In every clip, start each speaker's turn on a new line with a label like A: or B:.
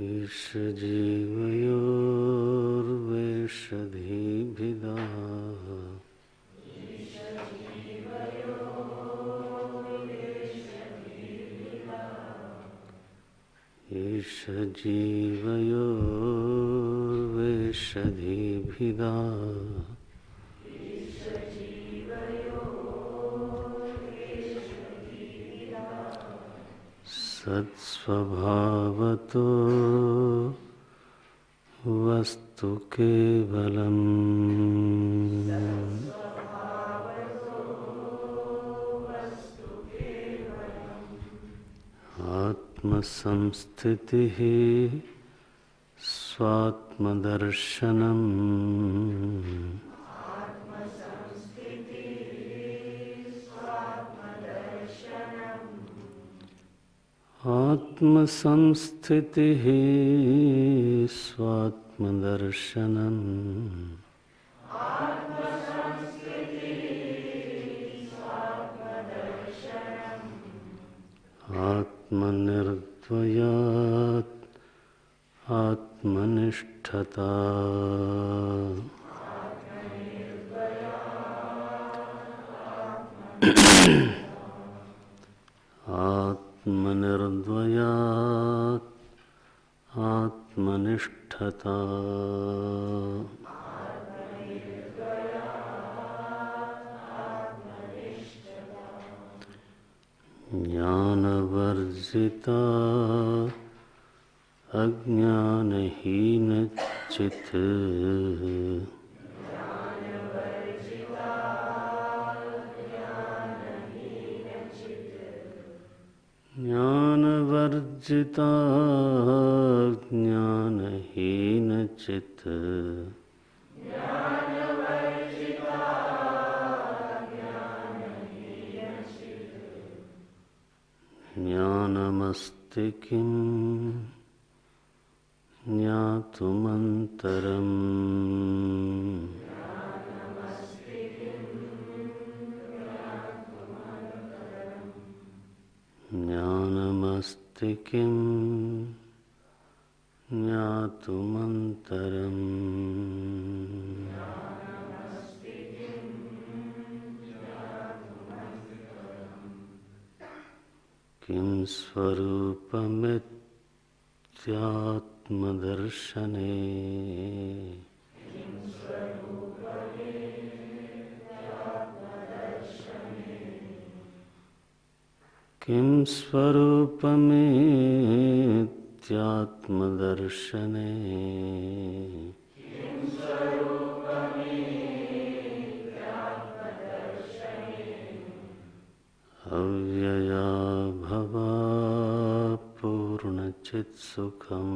A: ईशजीवयोर्वेषधिभिदा ईशजीवयोर्वेषधिभिदा सत्स्वभावतो वस्तु केवलम् आत्मसंस्थितिः स्वात्मदर्शनम् आत्मसंस्थितिः स्वात्मदर्शनम् आत्मनिर्द्वयात् आत्मनिष्ठता आत्मनिर्द्वयात् आत्मनिष्ठता ज्ञानवर्जिता अज्ञानहीनचित् ज्ञानवर्जिता ज्ञानहीनचित् ज्ञानमस्ति किं ज्ञातुमन्तरम् ज्ञानमस्ति किं ज्ञातुमन्तरम् किं स्वरूपमित्यात्मदर्शने किं स्वरूपमित्यात्मदर्शने अव्यया भवा पूर्णचित्सुखम्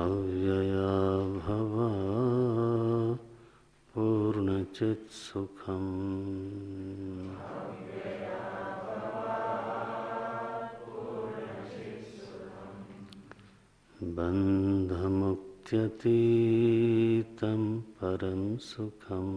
A: अव्यया भवा पूर्णचित्सुखम् बन्धमुक्त्यतीतं परं सुखम्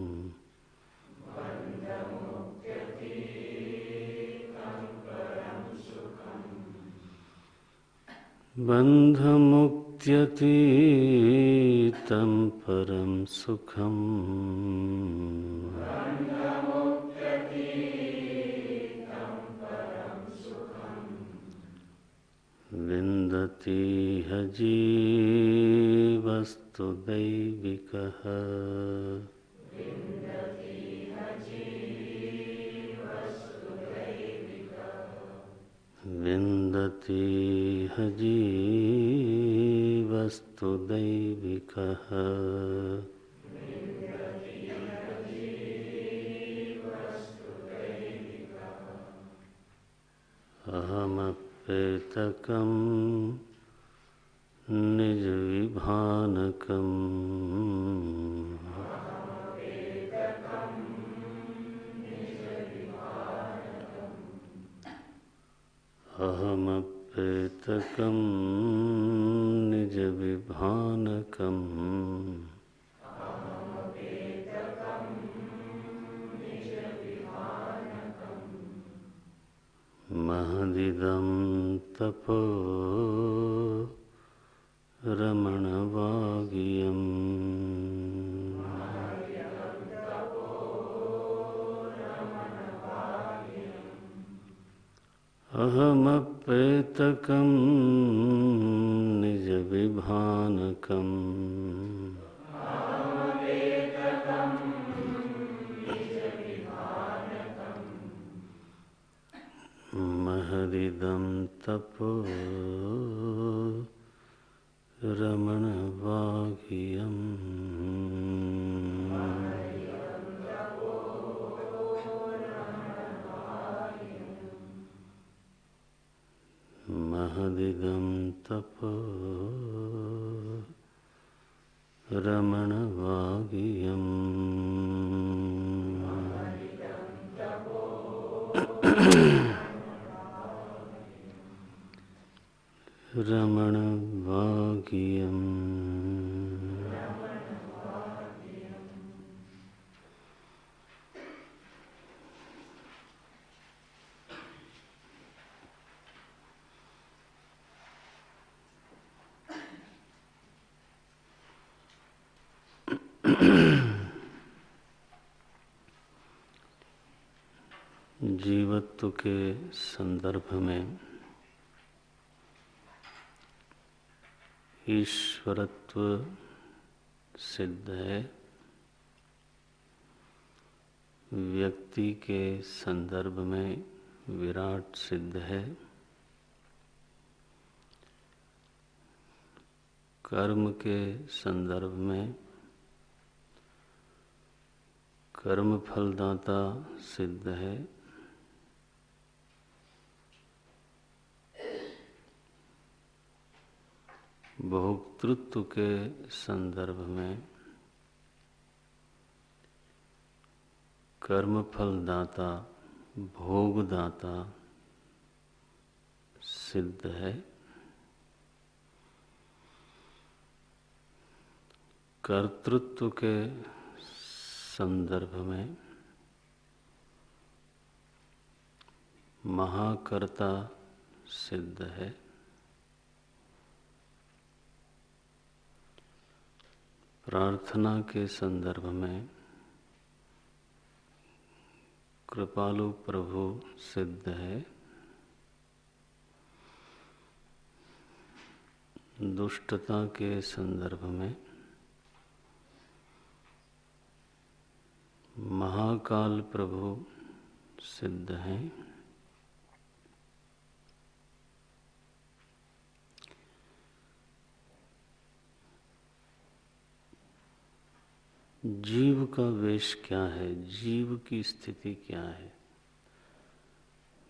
A: बन्धमुक्त्यतीतं परं सुखम् विन्दतीह जीवस्तु दैविकः विन्दतीह जीवस्तु दैविकः अहमप्येतकं निजविभानकम् अहमप्येतकं निजविभानकम् महदिदं तपो रमणवागियम् अहमप्येतकं निजविभानकम् महदिदं तपो रमणवागियम् महदिदं तपो रमणवागियम् रमणवागियम् जीवत्व के संदर्भ में ईश्वरत्व सिद्ध है, व्यक्ति के संदर्भ में विराट सिद्ध है, कर्म के संदर्भ में कर्म फलदाता सिद्ध है, भोक्तृत्व के संदर्भ में कर्म फलदाता भोगदाता सिद्ध है, कर्तृत्व के संदर्भ में महाकर्ता सिद्ध है, प्रार्थना के संदर्भ में कृपालु प्रभु सिद्ध है, दुष्टता के संदर्भ में महाकाल प्रभु सिद्ध हैं, जीव का वेश क्या है, जीव की स्थिति क्या है,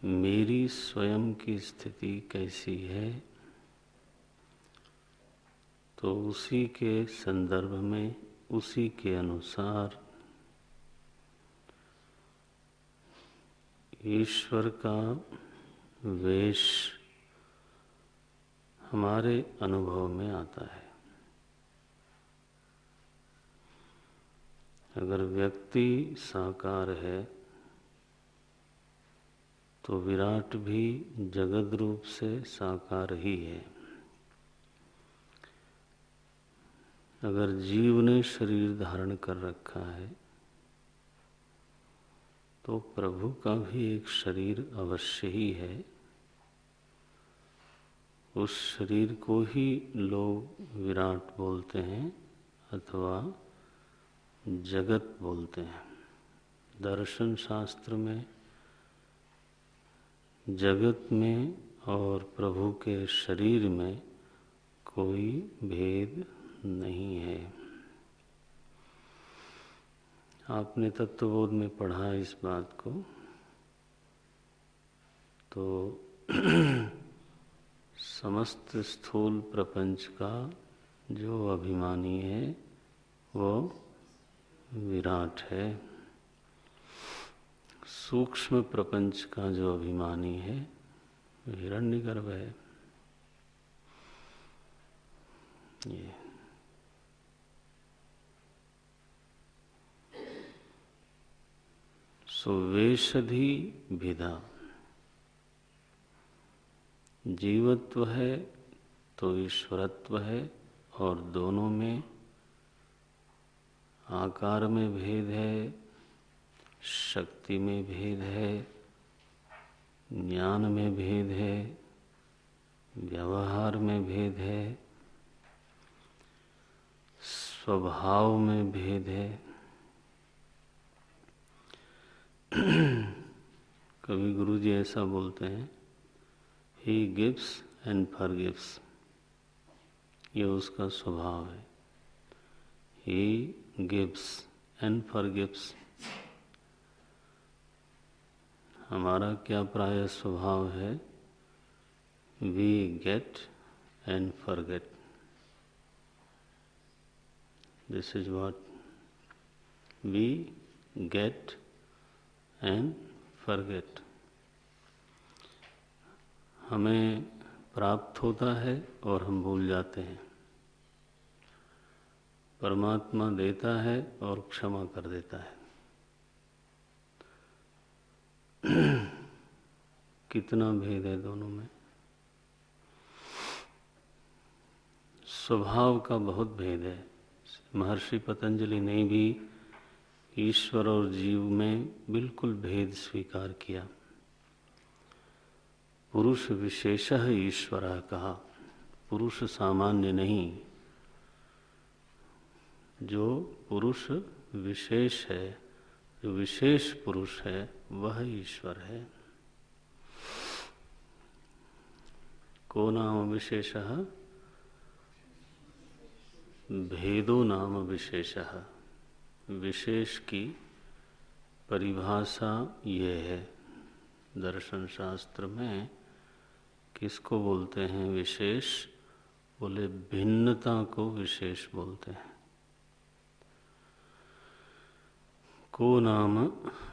A: मेरी स्वयं की स्थिति कैसी है, तो उसी के संदर्भ में उसी के अनुसार ईश्वर का वेश हमारे अनुभव में आता है। अगर व्यक्ति साकार है तो विराट भी जगद रूप से साकार ही है। अगर जीव ने शरीर धारण कर रखा है तो प्रभु का भी एक शरीर अवश्य ही है। उस शरीर को ही लोग विराट बोलते हैं अथवा जगत बोलते हैं। दर्शन शास्त्र में जगत में और प्रभु के शरीर में कोई भेद नहीं है। आपने तत्वबोध में पढ़ा इस बात को, तो समस्त स्थूल प्रपंच का जो अभिमानी है वो विराट है, सूक्ष्म प्रपंच का जो अभिमानी है हिरण्यगर्भ है। ये सो वेशधि विधा, जीवत्व है तो ईश्वरत्व है, और दोनों में आकार में भेद है, शक्ति में भेद है, ज्ञान में भेद है, व्यवहार में भेद है, स्वभाव में भेद है। कभी गुरुजी ऐसा बोलते हैं, ही गिव्स एंड फॉरगिव्स, ये उसका स्वभाव है। He gives and forgives. हमारा क्या प्राय स्वभाव है, we get and forget. This is what we get and forget. हमें प्राप्त होता है और हम भूल जाते हैं। परमात्मा देता है और क्षमा कर देता है। कितना भेद है दोनों में। स्वभाव का बहुत भेद है। महर्षि पतंजलि ने भी ईश्वर और जीव में बिल्कुल भेद स्वीकार किया। पुरुष विशेषः ईश्वरः कहा, पुरुष सामान्य नहीं। जो पुरुष विशेष है, जो विशेष पुरुष है, वह ईश्वर है। को नाम विशेषः, भेदो नाम विशेषः। विशेष की परिभाषा ये है दर्शन शास्त्र में। किसको बोलते हैं विशेष? बोले भिन्नता को विशेष बोलते हैं। को नाम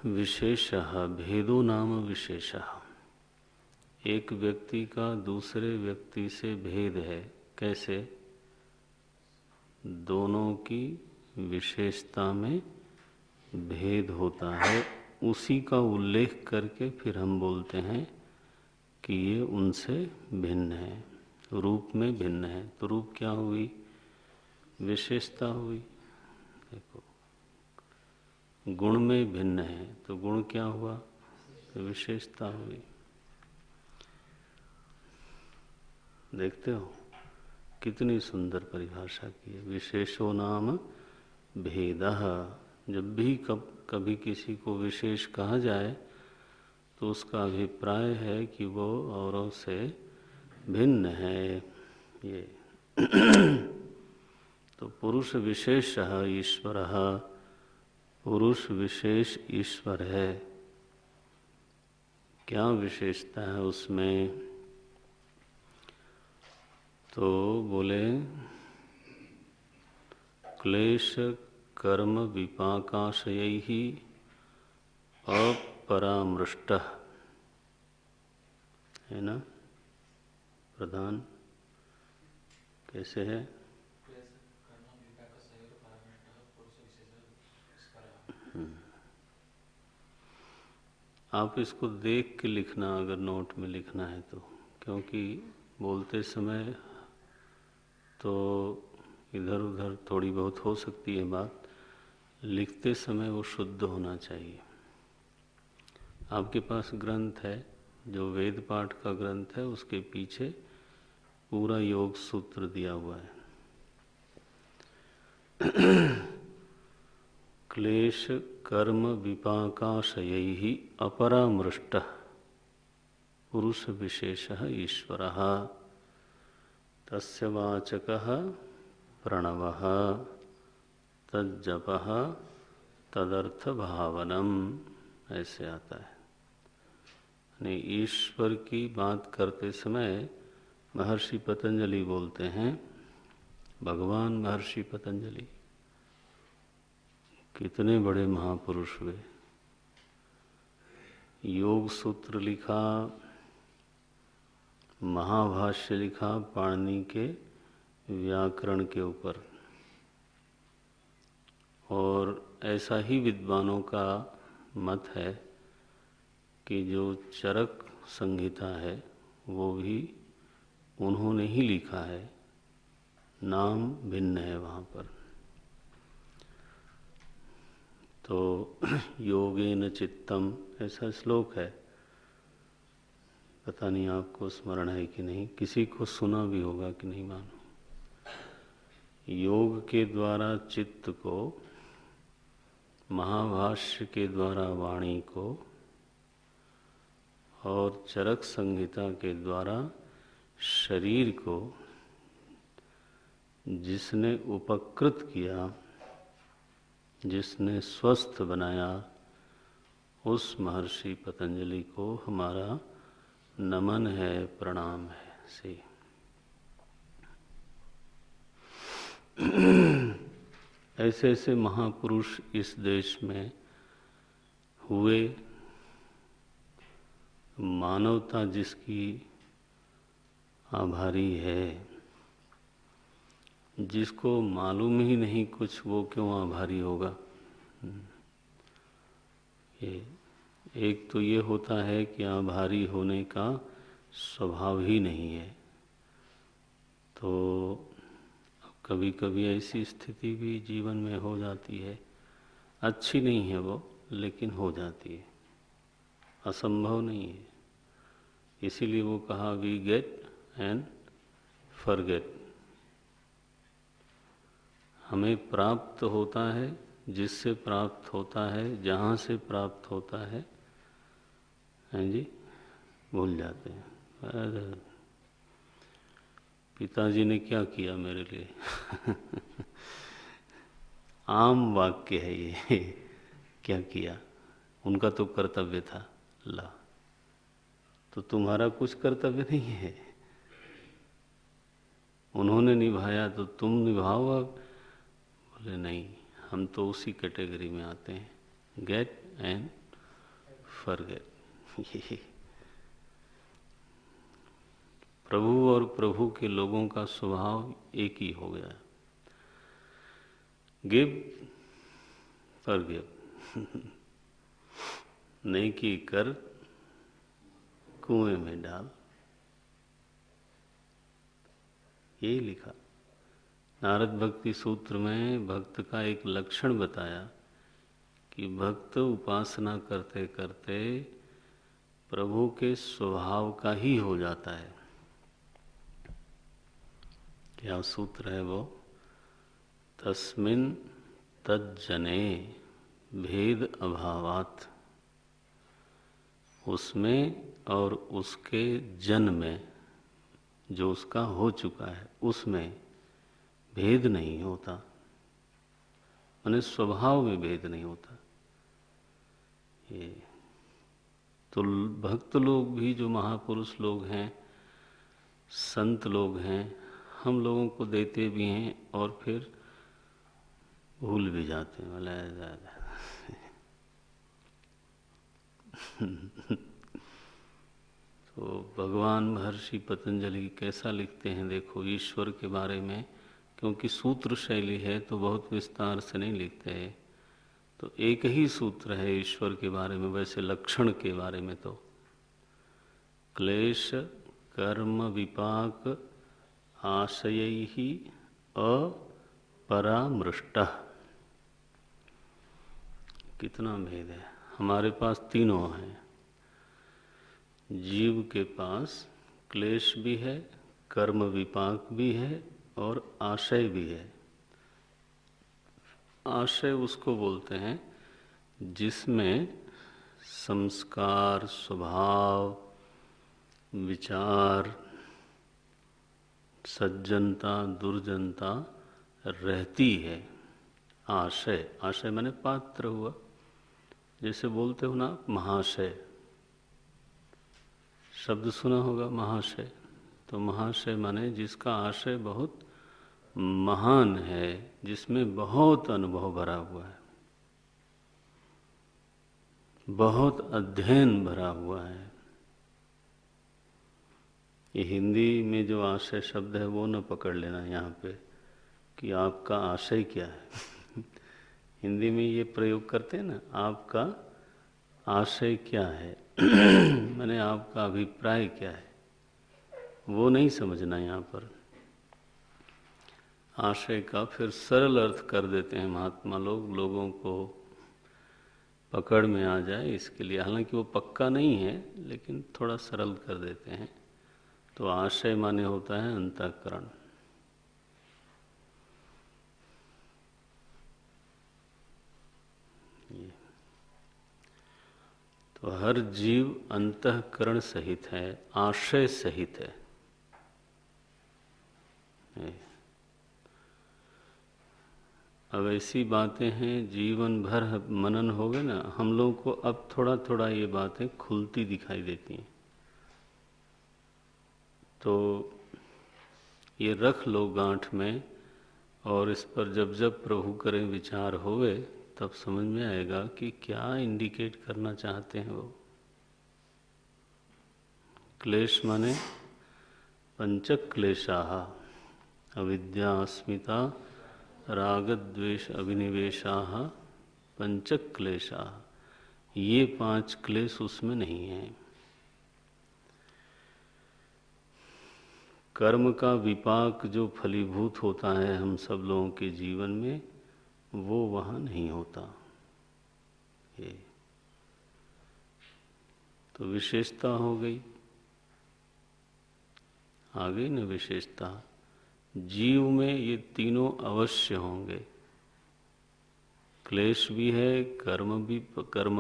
A: विशेषः, भेदो नाम विशेषः। एक व्यक्ति का दूसरे व्यक्ति से भेद है। कैसे? दोनों की विशेषता में भेद होता है। उसी का उल्लेख करके फिर हम बोलते हैं कि ये उनसे भिन्न है, रूप में भिन्न है। तो रूप क्या हुई? विशेषता हुई। देखो, गुण में भिन्न है तो गुण क्या हुआ? विशेषता हुई। देखते हो कितनी सुंदर परिभाषा की है। विशेषो नाम भेदः। जब भी कभी किसी को विशेष कहा जाए तो उसका अभिप्राय है कि वो औरों से भिन्न है। ये तो पुरुष विशेषः ईश्वरः, पुरुष विशेष ईश्वर है। क्या विशेषता है उसमें? तो बोले क्लेश कर्म विपाकाशयैः अपरामृष्टः, है ना प्रधान? कैसे है? आप इसको देख के लिखना अगर नोट में लिखना है तो, क्योंकि बोलते समय तो इधर उधर थोड़ी बहुत हो सकती है बात, लिखते समय वो शुद्ध होना चाहिए। आपके पास ग्रंथ है, जो वेद पाठ का ग्रंथ है, उसके पीछे पूरा योग सूत्र दिया हुआ है। क्लेश कर्म विपाकाशयैः अपरामृष्टः पुरुष विशेषः ईश्वरः तस्य वाचकः प्रणवः तज्जपः तदर्थ भावनम, ऐसे आता है। यानी ईश्वर की बात करते समय महर्षि पतंजलि बोलते हैं, भगवान महर्षि पतंजलि कितने बड़े महापुरुष हुए। योग सूत्र लिखा, महाभाष्य लिखा पाणिनि के व्याकरण के ऊपर, और ऐसा ही विद्वानों का मत है कि जो चरक संहिता है वो भी उन्होंने ही लिखा है, नाम भिन्न है वहाँ पर। तो योगेन चित्तम ऐसा श्लोक है, पता नहीं आपको स्मरण है कि नहीं, किसी को सुना भी होगा कि नहीं मानो। योग के द्वारा चित्त को, महाभाष्य के द्वारा वाणी को और चरक संहिता के द्वारा शरीर को जिसने उपकृत किया, जिसने स्वस्थ बनाया, उस महर्षि पतंजलि को हमारा नमन है, प्रणाम है। से ऐसे ऐसे महापुरुष इस देश में हुए, मानवता जिसकी आभारी है, जिसको मालूम ही नहीं कुछ, वो क्यों आभारी होगा। ये एक तो ये होता है कि आभारी होने का स्वभाव ही नहीं है। तो कभी कभी ऐसी स्थिति भी जीवन में हो जाती है, अच्छी नहीं है वो, लेकिन हो जाती है, असंभव नहीं है। इसीलिए वो कहा, वी गेट एंड फॉरगेट। हमें प्राप्त होता है, जिससे प्राप्त होता है, जहाँ से प्राप्त होता है जी, भूल जाते हैं। अरे पिताजी ने क्या किया मेरे लिए आम वाक्य है ये क्या किया, उनका तो कर्तव्य था। ला, तो तुम्हारा कुछ कर्तव्य नहीं है, उन्होंने निभाया तो तुम निभाओ। अब बोले नहीं, हम तो उसी कैटेगरी में आते हैं, गेट एंड फॉरगेट। प्रभु और प्रभु के लोगों का स्वभाव एक ही हो गया, गिव फॉरगिव। नेकी कर, कुएं में डाल, यही लिखा। नारद भक्ति सूत्र में भक्त का एक लक्षण बताया कि भक्त उपासना करते करते प्रभु के स्वभाव का ही हो जाता है। क्या सूत्र है वो? तस्मिन् तज्जने भेद अभावात्, उसमें और उसके जन में, जो उसका हो चुका है, उसमें भेद नहीं होता, माने स्वभाव में भेद नहीं होता। ये तो भक्त लोग भी, जो महापुरुष लोग हैं, संत लोग हैं, हम लोगों को देते भी हैं और फिर भूल भी जाते हैं। बोला तो भगवान महर्षि पतंजलि कैसा लिखते हैं देखो ईश्वर के बारे में, क्योंकि सूत्र शैली है तो बहुत विस्तार से नहीं लिखते हैं। तो एक ही सूत्र है ईश्वर के बारे में, वैसे लक्षण के बारे में तो क्लेश कर्म विपाक आशयैहि अपरामृष्टः। कितना भेद है। हमारे पास तीनों हैं, जीव के पास क्लेश भी है, कर्म विपाक भी है और आशय भी है। आशय उसको बोलते हैं जिसमें संस्कार, स्वभाव, विचार, सज्जनता, दुर्जनता रहती है। आशय, आशय माने पात्र हुआ, जैसे बोलते हो ना महाशय, शब्द सुना होगा महाशय। तो महाशय माने जिसका आशय बहुत महान है, जिसमें बहुत अनुभव भरा हुआ है, बहुत अध्ययन भरा हुआ है। ये हिंदी में जो आशय शब्द है वो न पकड़ लेना यहाँ पे कि आपका आशय क्या है। हिंदी में ये प्रयोग करते हैं ना, आपका आशय क्या है, माने आपका अभिप्राय क्या है। वो नहीं समझना यहाँ पर। आशय का फिर सरल अर्थ कर देते हैं महात्मा लोग, लोगों को पकड़ में आ जाए इसके लिए। हालांकि वो पक्का नहीं है, लेकिन थोड़ा सरल कर देते हैं। तो आशय माने होता है अंतःकरण। तो हर जीव अंतःकरण सहित है, आशय सहित है। अब ऐसी बातें हैं जीवन भर मनन हो गए ना, हम लोगों को अब थोड़ा थोड़ा ये बातें खुलती दिखाई देती हैं। तो ये रख लो गांठ में, और इस पर जब जब प्रभु करें विचार होवे, तब समझ में आएगा कि क्या इंडिकेट करना चाहते हैं वो। क्लेश माने पंचक क्लेशाः, अविद्या अस्मिता राग द्वेष अभिनिवेशाः पंचक क्लेशाः। ये 5 क्लेश उसमें नहीं है। कर्म का विपाक जो फलीभूत होता है हम सब लोगों के जीवन में, वो वहाँ नहीं होता। ये तो विशेषता हो गई, आ गई न विशेषता। जीव में ये तीनों अवश्य होंगे। क्लेश भी है, कर्म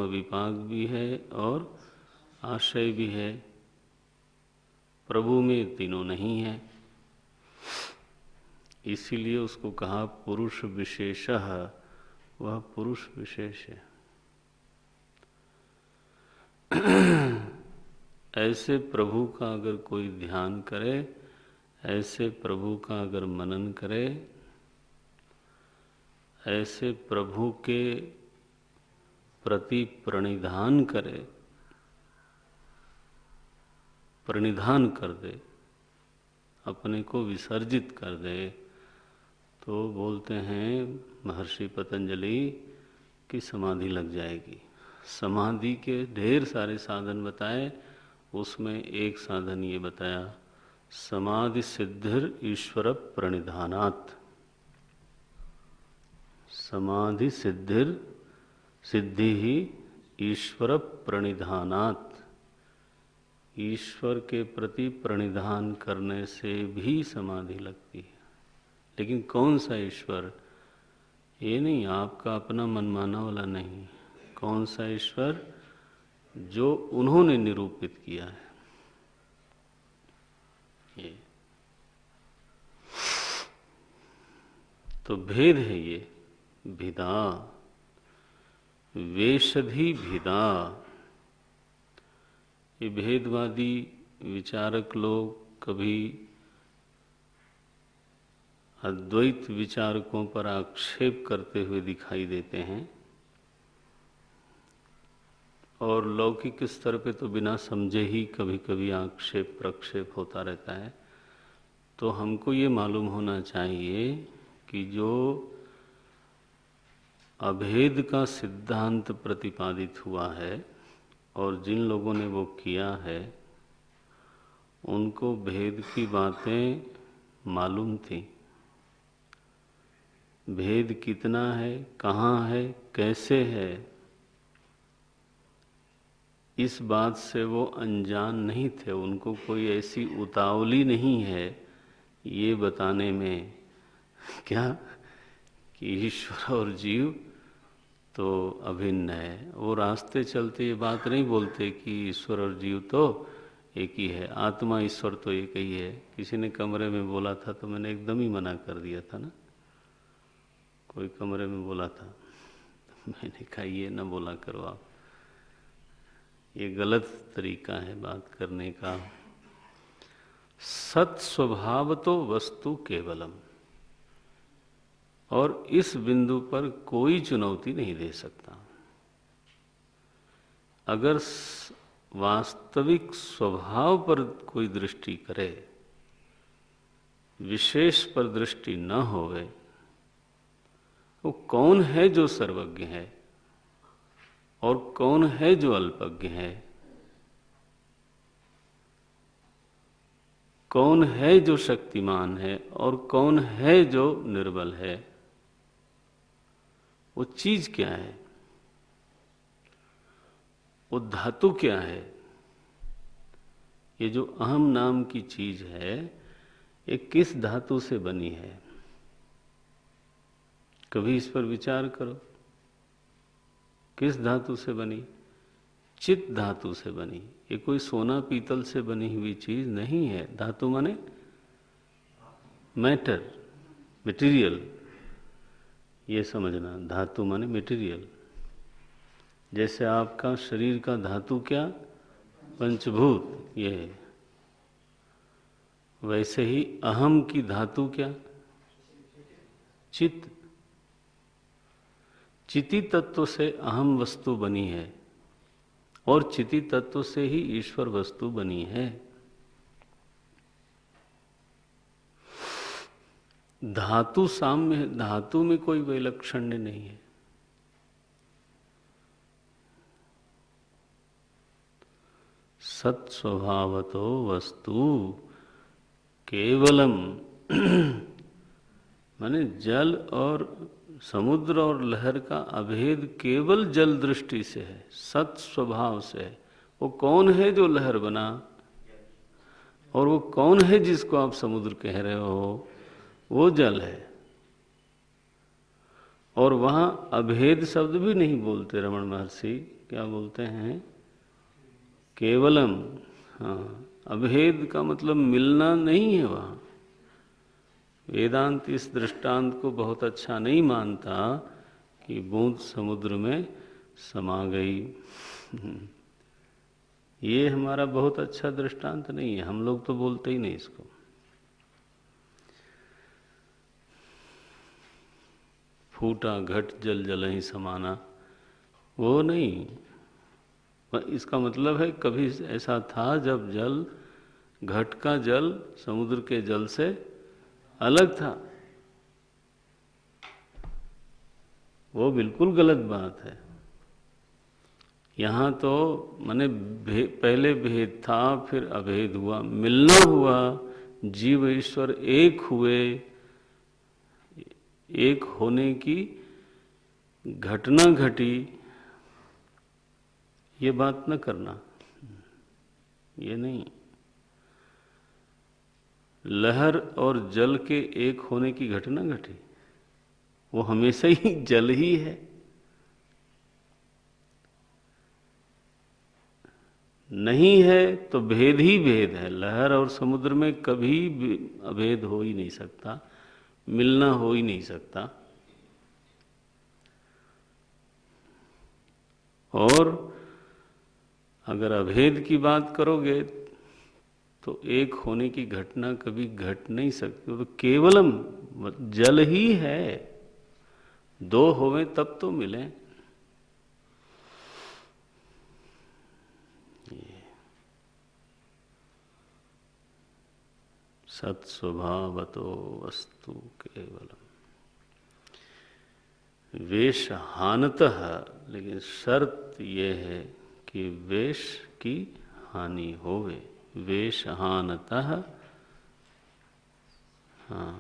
A: विपाक भी है, और आशय भी है। प्रभु में तीनों नहीं है, इसीलिए उसको कहा पुरुष विशेषः। वह पुरुष विशेष है। ऐसे प्रभु का अगर कोई ध्यान करे, ऐसे प्रभु का अगर मनन करे, ऐसे प्रभु के प्रति प्रणिधान करे, प्रणिधान कर दे, अपने को विसर्जित कर दे, तो बोलते हैं महर्षि पतंजलि कि समाधि लग जाएगी। समाधि के ढेर सारे साधन बताए, उसमें एक साधन ये बताया, समाधि सिद्धिर ईश्वर प्रणिधानात्। समाधि सिद्धिर सिद्धि ही ईश्वर प्रणिधानात्। ईश्वर के प्रति प्रणिधान करने से भी समाधि लगती है। लेकिन कौन सा ईश्वर? ये नहीं आपका अपना मनमाना वाला नहीं। कौन सा ईश्वर? जो उन्होंने निरूपित किया है। ये तो भेद है। ये भिदा, वेशधि भिदा। ये भेदवादी विचारक लोग कभी अद्वैत विचारकों पर आक्षेप करते हुए दिखाई देते हैं, और लौकिक स्तर पे तो बिना समझे ही कभी कभी आक्षेप प्रक्षेप होता रहता है। तो हमको ये मालूम होना चाहिए कि जो अभेद का सिद्धांत प्रतिपादित हुआ है, और जिन लोगों ने वो किया है, उनको भेद की बातें मालूम थी। भेद कितना है, कहाँ है, कैसे है, इस बात से वो अनजान नहीं थे। उनको कोई ऐसी उतावली नहीं है ये बताने में क्या कि ईश्वर और जीव तो अभिन्न है। वो रास्ते चलते ये बात नहीं बोलते कि ईश्वर और जीव तो एक ही है, आत्मा ईश्वर तो एक ही है। किसी ने कमरे में बोला था तो मैंने एकदम ही मना कर दिया था ना। कोई कमरे में बोला था तो मैंने कहा ये ना बोला करो आप, ये गलत तरीका है बात करने का। सत स्वभाव तो वस्तु केवलम, और इस बिंदु पर कोई चुनौती नहीं दे सकता। अगर वास्तविक स्वभाव पर कोई दृष्टि करे, विशेष पर दृष्टि न होवे, वो कौन है जो सर्वज्ञ है और कौन है जो अल्पज्ञ है, कौन है जो शक्तिमान है और कौन है जो निर्बल है, वो चीज क्या है, वो धातु क्या है। ये जो अहम नाम की चीज है, ये किस धातु से बनी है? कभी इस पर विचार करो। किस धातु से बनी? चित धातु से बनी। ये कोई सोना पीतल से बनी हुई चीज नहीं है। धातु माने मैटर, मटेरियल, ये समझना। धातु माने मटेरियल। जैसे आपका शरीर का धातु क्या? पंचभूत, ये है। वैसे ही अहम की धातु क्या? चित्त। चिति तत्व से अहम वस्तु बनी है और चिति तत्व से ही ईश्वर वस्तु बनी है। धातु साम्य है, धातु में कोई वैलक्षण्य नहीं है। सत स्वभावतो वस्तु केवलम माने जल और समुद्र और लहर का अभेद केवल जल दृष्टि से है, सत स्वभाव से है। वो कौन है जो लहर बना, और वो कौन है जिसको आप समुद्र कह रहे हो? वो जल है। और वहां अभेद शब्द भी नहीं बोलते रमण महर्षि, क्या बोलते हैं? केवलम। हाँ, अभेद का मतलब मिलना नहीं है वहां। वेदांत इस दृष्टांत को बहुत अच्छा नहीं मानता कि बूंद समुद्र में समा गई। ये हमारा बहुत अच्छा दृष्टांत नहीं है, हम लोग तो बोलते ही नहीं इसको। फूटा घट जल जल ही समाना, वो नहीं। इसका मतलब है कभी ऐसा था जब जल, घट का जल समुद्र के जल से अलग था। वो बिल्कुल गलत बात है। यहां तो माने पहले भेद था, फिर अभेद हुआ, मिलना हुआ, जीव ईश्वर एक हुए, एक होने की घटना घटी। ये बात न करना, ये नहीं। लहर और जल के एक होने की घटना घटी, वो हमेशा ही जल ही है। नहीं है तो भेद ही भेद है। लहर और समुद्र में कभी भी अभेद हो ही नहीं सकता, मिलना हो ही नहीं सकता। और अगर अभेद की बात करोगे तो एक होने की घटना कभी घट नहीं सकती। तो केवलम जल ही है। दो होवे तब तो मिले। सत स्वभावतो वस्तु केवलम। वेश हानतः, लेकिन शर्त यह है कि वेश की हानि होवे। वेश हानतः, हाँ,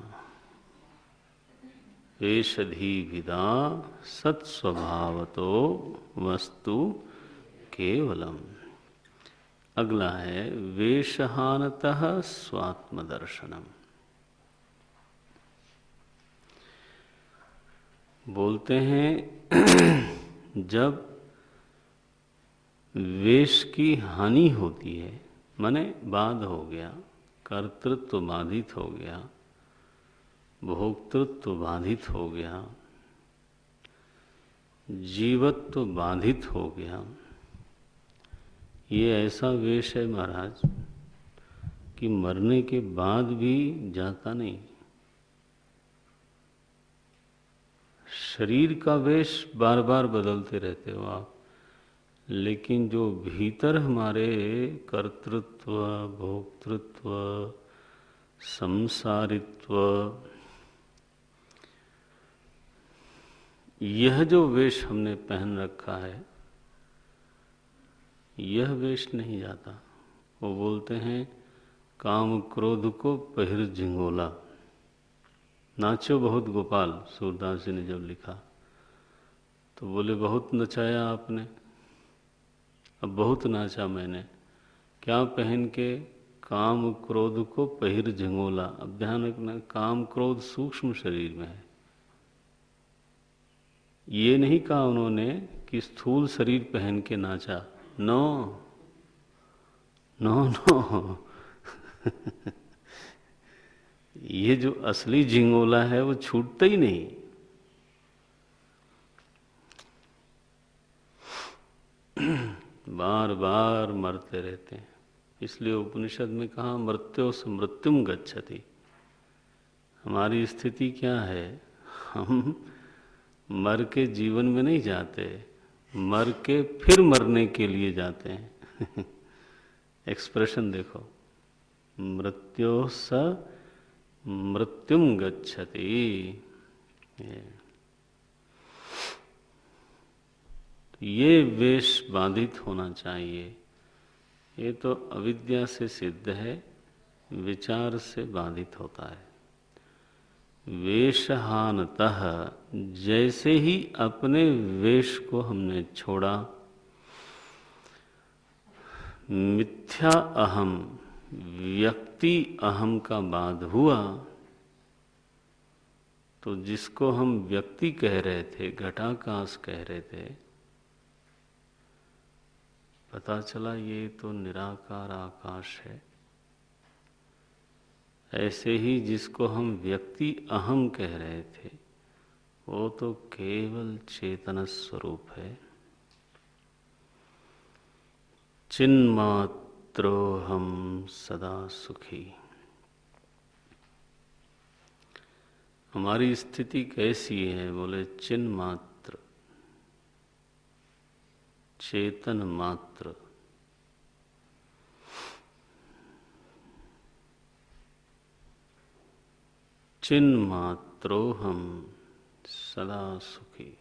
A: वेशधीविदा सत्स्वभावतो वस्तु केवलम। अगला है वेशहानतः स्वात्मदर्शनम। बोलते हैं जब वेश की हानि होती है, माने बाध हो गया, कर्तृत्व बाधित हो गया, भोक्तृत्व बाधित हो गया, जीवत्व बाधित हो गया। ये ऐसा वेश है महाराज कि मरने के बाद भी जाता नहीं। शरीर का वेश बार बार बदलते रहते हो आप, लेकिन जो भीतर हमारे कर्तृत्व, भोक्तृत्व, संसारित्व, यह जो वेश हमने पहन रखा है, यह वेश नहीं जाता। वो बोलते हैं काम क्रोध को पहिर झिंगोला। नाचो बहुत गोपाल, सूरदास जी ने जब लिखा तो बोले बहुत नचाया आपने, अब बहुत नाचा मैंने। क्या पहन के? काम क्रोध को पहिर झिंगोला। अब ध्यान रखना, काम क्रोध सूक्ष्म शरीर में है। ये नहीं कहा उन्होंने कि स्थूल शरीर पहन के नाचा। नो नो नो ये जो असली झिंगोला है वो छूटता ही नहीं। बार बार मरते रहते हैं। इसलिए उपनिषद में कहा मृत्यो से मृत्युम गच्छति। हमारी स्थिति क्या है? हम मर के जीवन में नहीं जाते, मर के फिर मरने के लिए जाते हैं। एक्सप्रेशन देखो, मृत्यो स मृत्युम गच्छति। ये वेश बाधित होना चाहिए। ये तो अविद्या से सिद्ध है, विचार से बाधित होता है। वेशहानतः, जैसे ही अपने वेश को हमने छोड़ा, मिथ्या अहम, व्यक्ति अहम का बाध हुआ, तो जिसको हम व्यक्ति कह रहे थे, घटाकाश कह रहे थे, पता चला ये तो निराकार आकाश है। ऐसे ही जिसको हम व्यक्ति अहम कह रहे थे, वो तो केवल चेतन स्वरूप है। चिन्मात्रो हम सदा सुखी। हमारी स्थिति कैसी है? बोले चिन्मात्र, चेतन मात्र। चिन्मात्रो हम सदा सुखी।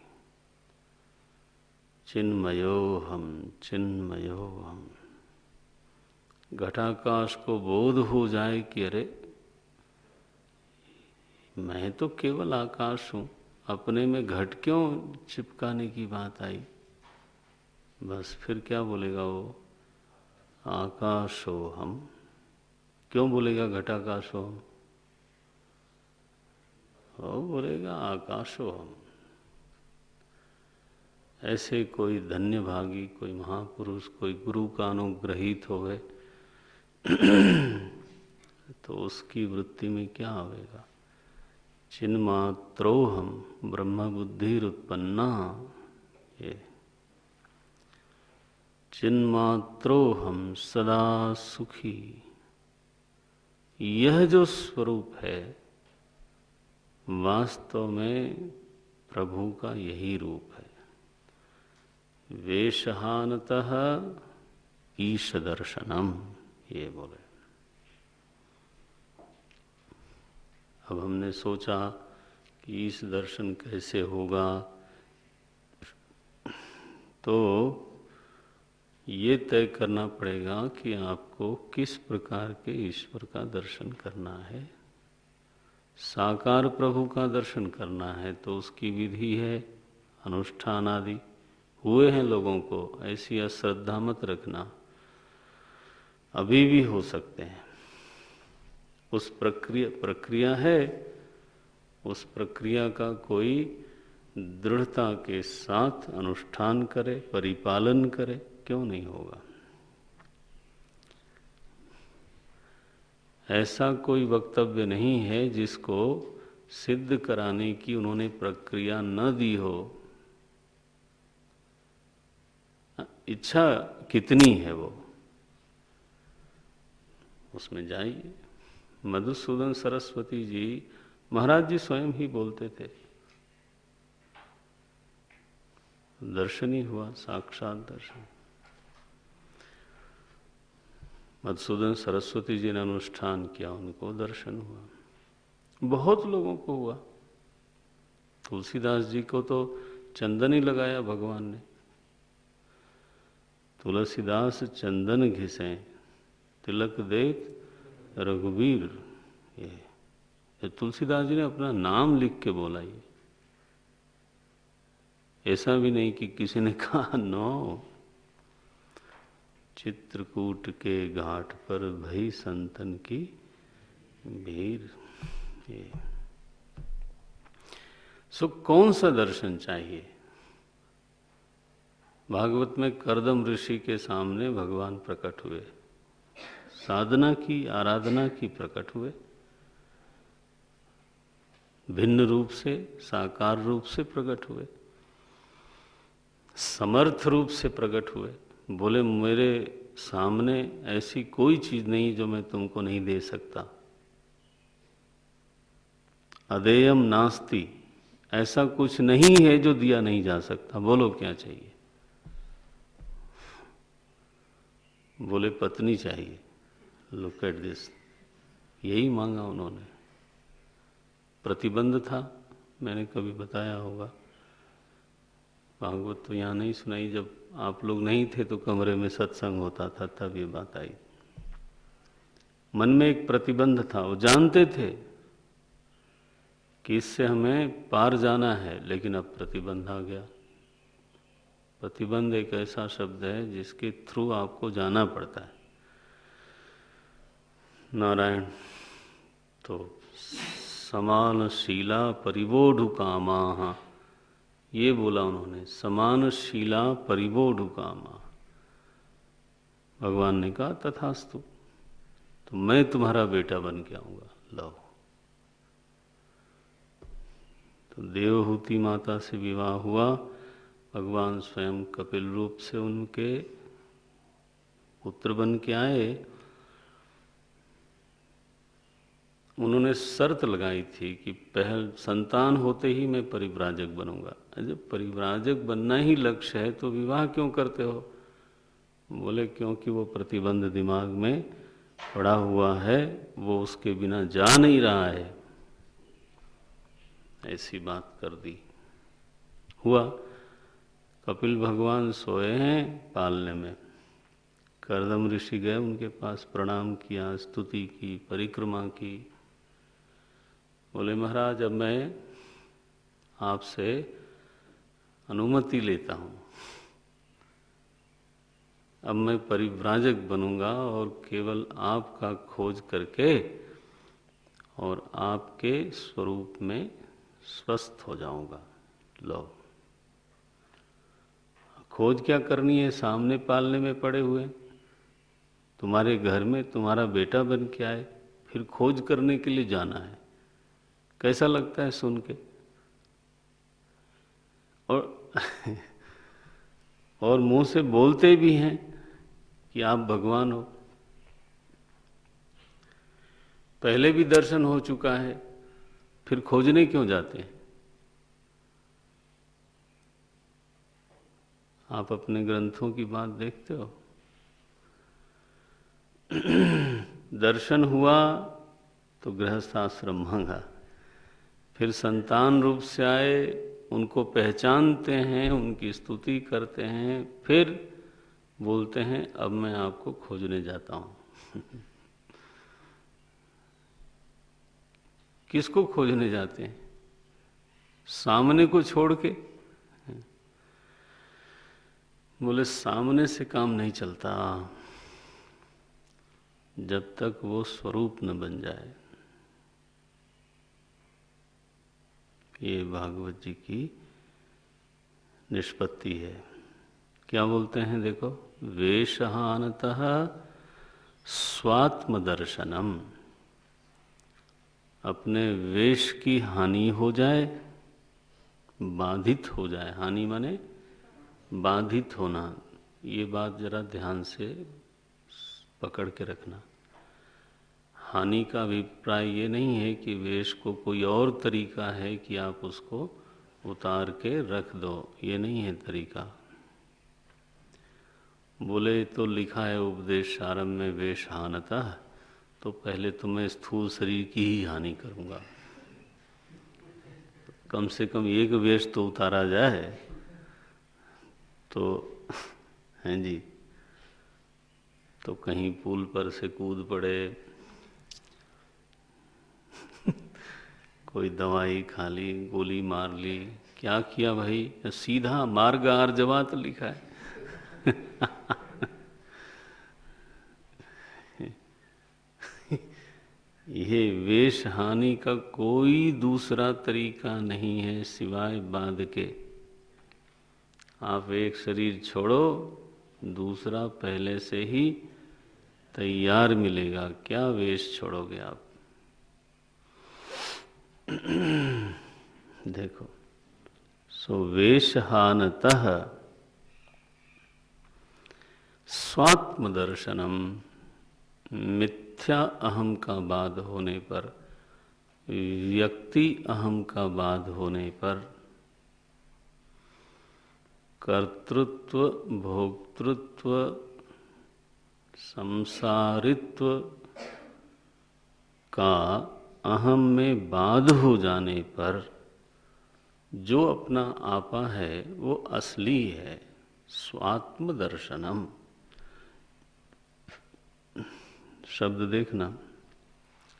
A: चिन्मयो हम, चिन्मयो हम। घटाकाश को बोध हो जाए कि अरे मैं तो केवल आकाश हूँ, अपने में घट क्यों चिपकाने की बात आई? बस फिर क्या बोलेगा वो? आकाशो हम। क्यों बोलेगा घटाकाशो हम? वो बोलेगा आकाशो हम। ऐसे कोई धन्य भागी, कोई महापुरुष, कोई गुरु का अनुग्रहित हो गए तो उसकी वृत्ति में क्या आवेगा? चिन्मात्रो हम ब्रह्म बुद्धिरुत्पन्ना। ये चिन्मात्रो हम सदा सुखी। यह जो स्वरूप है वास्तव में प्रभु का यही रूप है। वेशहानतः ईश दर्शनम, ये बोले। अब हमने सोचा कि ईश दर्शन कैसे होगा, तो ये तय करना पड़ेगा कि आपको किस प्रकार के ईश्वर का दर्शन करना है। साकार प्रभु का दर्शन करना है तो उसकी विधि है, अनुष्ठान आदि हुए हैं लोगों को। ऐसी अश्रद्धा मत रखना, अभी भी हो सकते हैं। उस प्रक्रिया है, उस प्रक्रिया का कोई दृढ़ता के साथ अनुष्ठान करे, परिपालन करे, क्यों नहीं होगा? ऐसा कोई वक्तव्य नहीं है जिसको सिद्ध कराने की उन्होंने प्रक्रिया न दी हो। इच्छा कितनी है वो, उसमें जाइए। मधुसूदन सरस्वती जी, महाराज जी स्वयं ही बोलते थे, दर्शन ही हुआ, साक्षात दर्शन। मधुसूदन सरस्वती जी ने अनुष्ठान किया, उनको दर्शन हुआ। बहुत लोगों को हुआ। तुलसीदास जी को तो चंदन ही लगाया भगवान ने। तुलसीदास चंदन घिसे, तिलक देत रघुवीर, ये तुलसीदास जी ने अपना नाम लिख के बोला। ये ऐसा भी नहीं कि किसी ने कहा। नो, चित्रकूट के घाट पर भई संतन की भीड़। ये सो कौन सा दर्शन चाहिए? भागवत में कर्दम ऋषि के सामने भगवान प्रकट हुए, साधना की, आराधना की प्रकट हुए, भिन्न रूप से, साकार रूप से प्रकट हुए, समर्थ रूप से प्रकट हुए। बोले मेरे सामने ऐसी कोई चीज नहीं जो मैं तुमको नहीं दे सकता। अदेयम नास्ति, ऐसा कुछ नहीं है जो दिया नहीं जा सकता। बोलो क्या चाहिए? बोले पत्नी चाहिए। लुक एट दिस, यही मांगा उन्होंने। प्रतिबंध था, मैंने कभी बताया होगा। भागवत तो यहाँ नहीं सुनाई, जब आप लोग नहीं थे तो कमरे में सत्संग होता था, तब ये बात आई। मन में एक प्रतिबंध था, वो जानते थे कि इससे हमें पार जाना है, लेकिन अब प्रतिबंध आ गया। प्रतिबंध एक ऐसा शब्द है जिसके थ्रू आपको जाना पड़ता है। नारायण तो समानशीला परिवोढु कामा, ये बोला उन्होंने, समानशीला परिवोढु कामा। भगवान ने कहा तथास्तु, तो मैं तुम्हारा बेटा बन के आऊंगा। लो, तो देवहूति माता से विवाह हुआ। भगवान स्वयं कपिल रूप से उनके पुत्र बन के आए। उन्होंने शर्त लगाई थी कि पहल संतान होते ही मैं परिव्राजक बनूंगा। जब परिव्राजक बनना ही लक्ष्य है तो विवाह क्यों करते हो? बोले क्योंकि वो प्रतिबंध दिमाग में पड़ा हुआ है, वो उसके बिना जा नहीं रहा है। ऐसी बात कर दी। हुआ, कपिल भगवान सोए हैं पालने में। कर्दम ऋषि गए उनके पास, प्रणाम किया, स्तुति की, परिक्रमा की। बोले महाराज अब मैं आपसे अनुमति लेता हूँ, अब मैं परिव्राजक बनूंगा और केवल आपका खोज करके और आपके स्वरूप में स्वस्थ हो जाऊंगा। लो, खोज क्या करनी है? सामने पालने में पड़े हुए, तुम्हारे घर में तुम्हारा बेटा बन के आए, फिर खोज करने के लिए जाना है। कैसा लगता है सुन के? और मुंह से बोलते भी हैं कि आप भगवान हो। पहले भी दर्शन हो चुका है, फिर खोजने क्यों जाते हैं? आप अपने ग्रंथों की बात देखते हो। दर्शन हुआ तो गृहस्थाश्रम मांगा, फिर संतान रूप से आए, उनको पहचानते हैं, उनकी स्तुति करते हैं, फिर बोलते हैं अब मैं आपको खोजने जाता हूं। किसको खोजने जाते हैं? सामने को छोड़ के? बोले सामने से काम नहीं चलता जब तक वो स्वरूप न बन जाए। ये भागवत जी की निष्पत्ति है। क्या बोलते हैं देखो, वेशहानतः स्वात्मदर्शनम, अपने वेश की हानि हो जाए, बाधित हो जाए। हानि माने बाधित होना। ये बात जरा ध्यान से पकड़ के रखना। हानि का अभिप्राय ये नहीं है कि वेश को कोई और तरीका है कि आप उसको उतार के रख दो, ये नहीं है तरीका। बोले तो लिखा है उपदेश आरंभ में वेश हानता, तो पहले तो मैं स्थूल शरीर की ही हानि करूँगा। कम से कम एक वेश तो उतारा जाए तो हैं जी, तो कहीं पुल पर से कूद पड़े, कोई दवाई खा ली, गोली मार ली, क्या किया भाई? सीधा मार्ग आर्जवात लिखा है। ये वेश हानि का कोई दूसरा तरीका नहीं है सिवाय बांध के। आप एक शरीर छोड़ो, दूसरा पहले से ही तैयार मिलेगा। क्या वेश छोड़ोगे आप? देखो, सो वेशहानतः स्वात्म दर्शनम, मिथ्या अहम का बाध होने पर, व्यक्ति अहम का बाध होने पर, कर्तृत्व, भोक्तृत्व, संसारित्व का अहम में बाध हो जाने पर जो अपना आपा है वो असली है। स्वात्म दर्शनम शब्द देखना,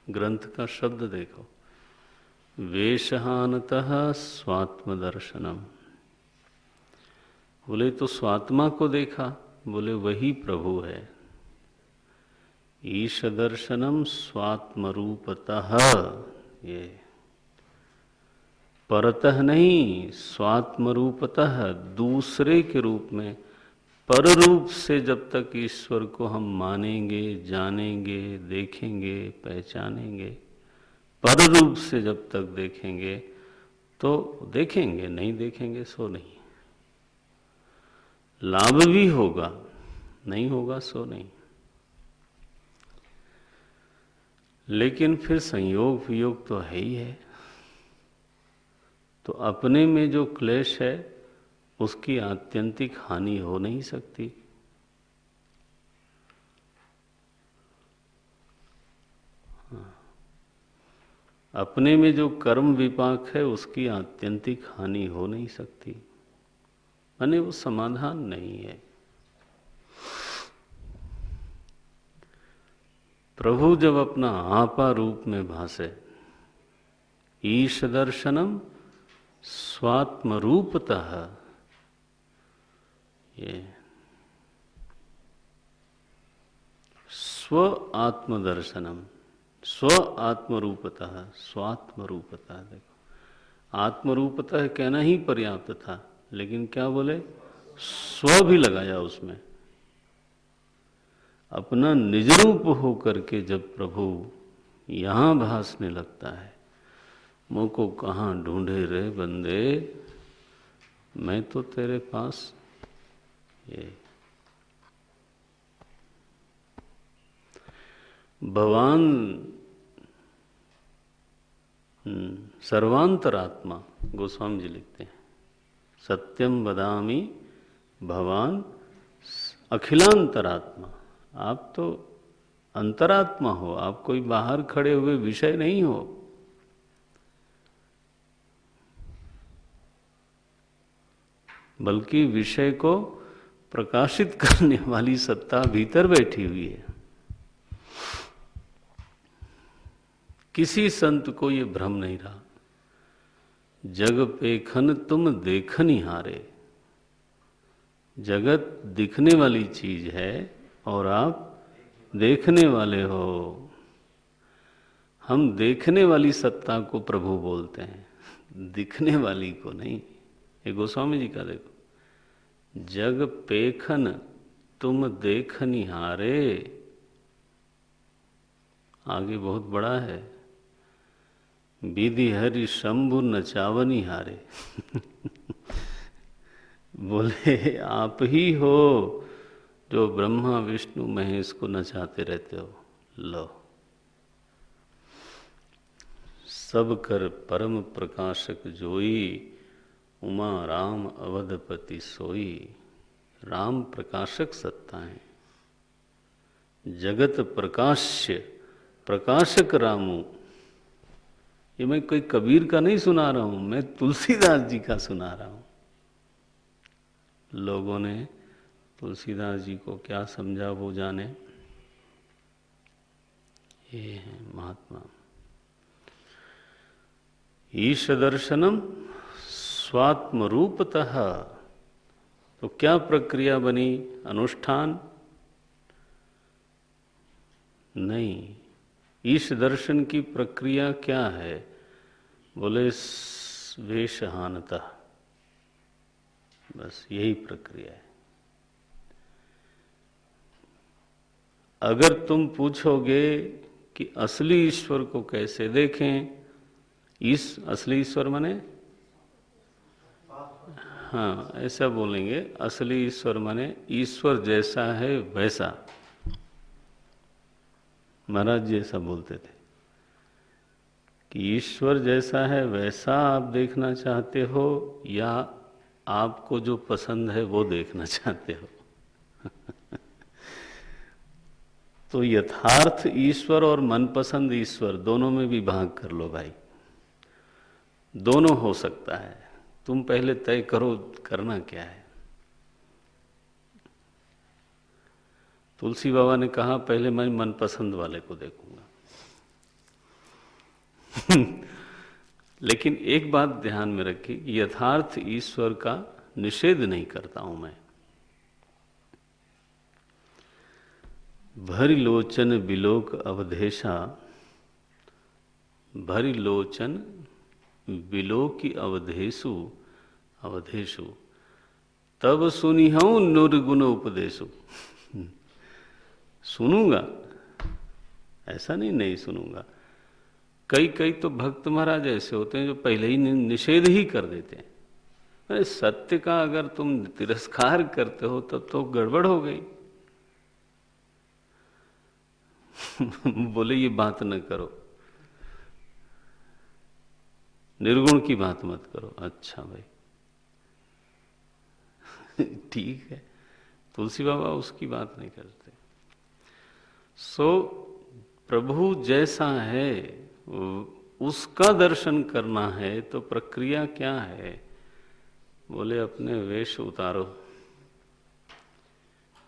A: ग्रंथ का शब्द देखो। वेशहानतः स्वात्म दर्शनम, बोले तो स्वात्मा को देखा, बोले वही प्रभु है। ईश दर्शनम स्वात्मरूपतः, ये परतः नहीं, स्वात्मरूपतः, दूसरे के रूप में, पर रूप से जब तक ईश्वर को हम मानेंगे, जानेंगे, देखेंगे, पहचानेंगे, पर रूप से जब तक देखेंगे तो देखेंगे, नहीं देखेंगे सो नहीं। लाभ भी होगा, नहीं होगा सो नहीं। लेकिन फिर संयोग वियोग तो है ही है। तो अपने में जो क्लेश है उसकी आत्यंतिक हानि हो नहीं सकती। अपने में जो कर्म विपाक है उसकी आत्यंतिक हानि हो नहीं सकती, माने वो समाधान नहीं है। प्रभु जब अपना आपा रूप में भासे, ईश दर्शनम स्वात्म रूपतः, ये स्व आत्मदर्शनम, स्व आत्मरूपतः, स्वात्मरूपतः। देखो, आत्मरूपतः कहना ही पर्याप्त था, लेकिन क्या बोले? स्व भी लगाया उसमें। अपना निज रूप हो करके जब प्रभु यहाँ भासने लगता है, मुझको कहाँ ढूंढे रे बंदे, मैं तो तेरे पास। ये भगवान सर्वांतरात्मा, गोस्वामी जी लिखते हैं, सत्यम वदामि भगवान अखिलांतरात्मा। आप तो अंतरात्मा हो, आप कोई बाहर खड़े हुए विषय नहीं हो। बल्कि विषय को प्रकाशित करने वाली सत्ता भीतर बैठी हुई है। किसी संत को ये भ्रम नहीं रहा, जग पेखन तुम देखनी हारे। जगत दिखने वाली चीज है और आप देखने वाले हो। हम देखने वाली सत्ता को प्रभु बोलते हैं, दिखने वाली को नहीं। ये गोस्वामी जी का देखो, जग पेखन तुम देखनी हारे, आगे बहुत बड़ा है, विधि हरि शंभु नचावनी हारे। बोले आप ही हो जो ब्रह्मा विष्णु महेश को नचाते रहते हो। लो, सब कर परम प्रकाशक जोई, उमा राम अवधपति सोई। राम प्रकाशक सत्ता है, जगत प्रकाश्य प्रकाशक रामू। ये मैं कोई कबीर का नहीं सुना रहा हूं, मैं तुलसीदास जी का सुना रहा हूं। लोगों ने तुलसीदास जी को क्या समझा वो जाने। ये है महात्मा। ईश दर्शनम स्वात्म रूपतः। तो क्या प्रक्रिया बनी? अनुष्ठान नहीं। ईश दर्शन की प्रक्रिया क्या है? बोले वेशहानता, बस यही प्रक्रिया है। अगर तुम पूछोगे कि असली ईश्वर को कैसे देखें, इस असली ईश्वर माने, हाँ ऐसा बोलेंगे, असली ईश्वर माने ईश्वर जैसा है वैसा। महाराज जी ऐसा बोलते थे कि ईश्वर जैसा है वैसा आप देखना चाहते हो या आपको जो पसंद है वो देखना चाहते हो? तो यथार्थ ईश्वर और मनपसंद ईश्वर दोनों में भी भाग कर लो भाई, दोनों हो सकता है। तुम पहले तय करो करना क्या है। तुलसी बाबा ने कहा पहले मैं मनपसंद वाले को देखूंगा। लेकिन एक बात ध्यान में रखिए, यथार्थ ईश्वर का निषेध नहीं करता हूं मैं। भरी लोचन बिलोक अवधेशा, भरी लोचन बिलोकी अवधेशु, अवधेशु तब सुनिहूं निर्गुण उपदेशु। सुनूंगा, ऐसा नहीं नहीं सुनूंगा। कई कई तो भक्त महाराज ऐसे होते हैं जो पहले ही निषेध ही कर देते हैं। अरे सत्य का अगर तुम तिरस्कार करते हो तब तो गड़बड़ हो गई। बोले ये बात न करो, निर्गुण की बात मत करो। अच्छा भाई ठीक है, तुलसी बाबा उसकी बात नहीं करते। सो प्रभु जैसा है उसका दर्शन करना है तो प्रक्रिया क्या है? बोले अपने वेश उतारो,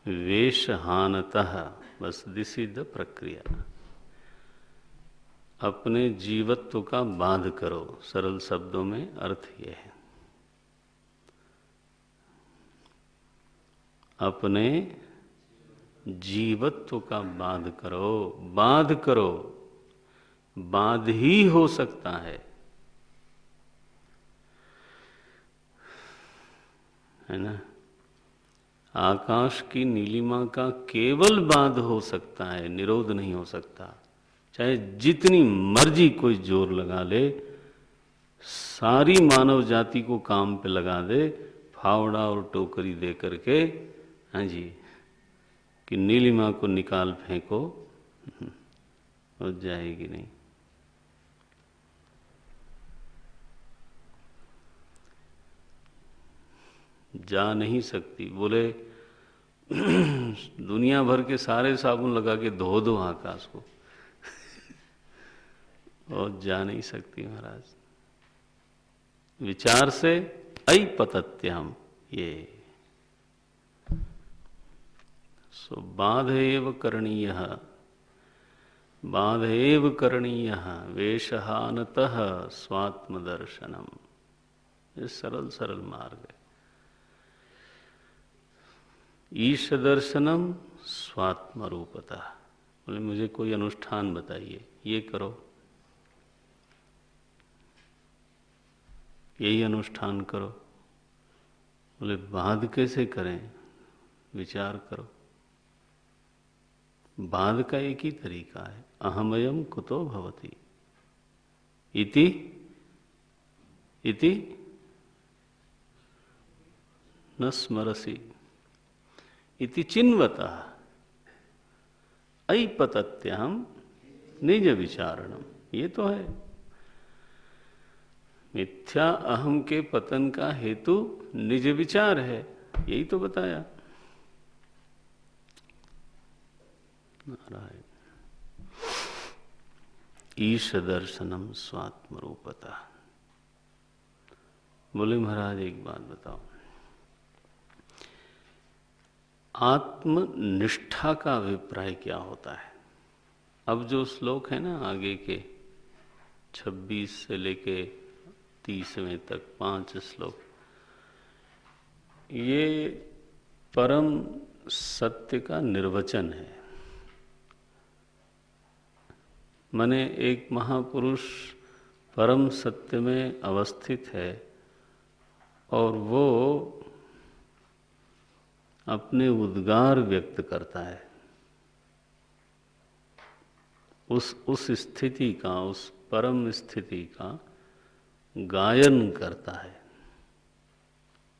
A: वेशहानतः, बस दिस इज द प्रक्रिया। अपने जीवत्व का बाध करो, सरल शब्दों में अर्थ यह है। अपने जीवत्व का बाध करो, बाध करो, बाध ही हो सकता है ना। आकाश की नीलिमा का केवल बाध हो सकता है, निरोध नहीं हो सकता। चाहे जितनी मर्जी कोई जोर लगा ले, सारी मानव जाति को काम पे लगा दे, फावड़ा और टोकरी दे करके, हाँ जी, कि नीलिमा को निकाल फेंको, हो जाएगी नहीं। जा नहीं सकती। बोले दुनिया भर के सारे साबुन लगा के धो दो आकाश को और जा नहीं सकती महाराज। विचार से ऐपतत्यम, ये सो बाध एव करणीय, बाध एव करणीय वेशहानतः स्वात्मदर्शनम। ये सरल सरल मार्ग है। ईश दर्शनम स्वात्म रूपतः। बोले मुझे कोई अनुष्ठान बताइए, ये करो, यही अनुष्ठान करो। बोले बाध कैसे करें? विचार करो। बाध का एक ही तरीका है, अहमयम कुतो भवति इति इति न स्मरसि इति चिन्वतः ऐपतत्यहम निज विचारणम। ये तो है, मिथ्या अहम के पतन का हेतु निज विचार है, यही तो बताया। नारायण। ईश दर्शनम स्वात्म रूपतः। बोले महाराज एक बात बताओ, आत्मनिष्ठा का अभिप्राय क्या होता है? अब जो श्लोक है ना आगे के 26 से लेके 30वें तक 5 श्लोक, ये परम सत्य का निर्वचन है। माने एक महापुरुष परम सत्य में अवस्थित है और वो अपने उद्गार व्यक्त करता है, उस स्थिति का, उस परम स्थिति का गायन करता है।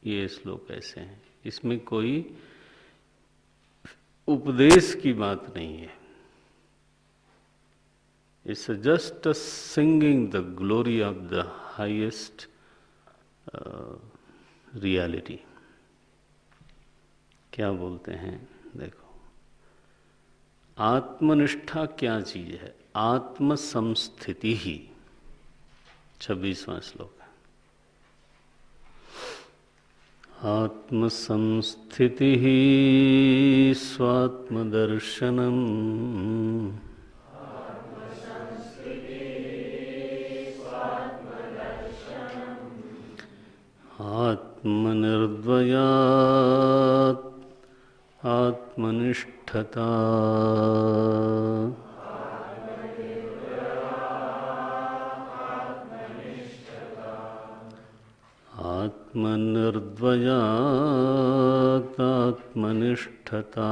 A: ये श्लोक ऐसे हैं, इसमें कोई उपदेश की बात नहीं है। It's just singing the glory of the highest reality. क्या बोलते हैं देखो, आत्मनिष्ठा क्या चीज है? आत्म संस्थिति ही, 26वां श्लोक है। आत्म संस्थिति ही स्वात्मदर्शनम, आत्मनिर्द्वयात् आत्मनिष्ठता, आत्मनिर्द्वयात् आत्मनिष्ठता।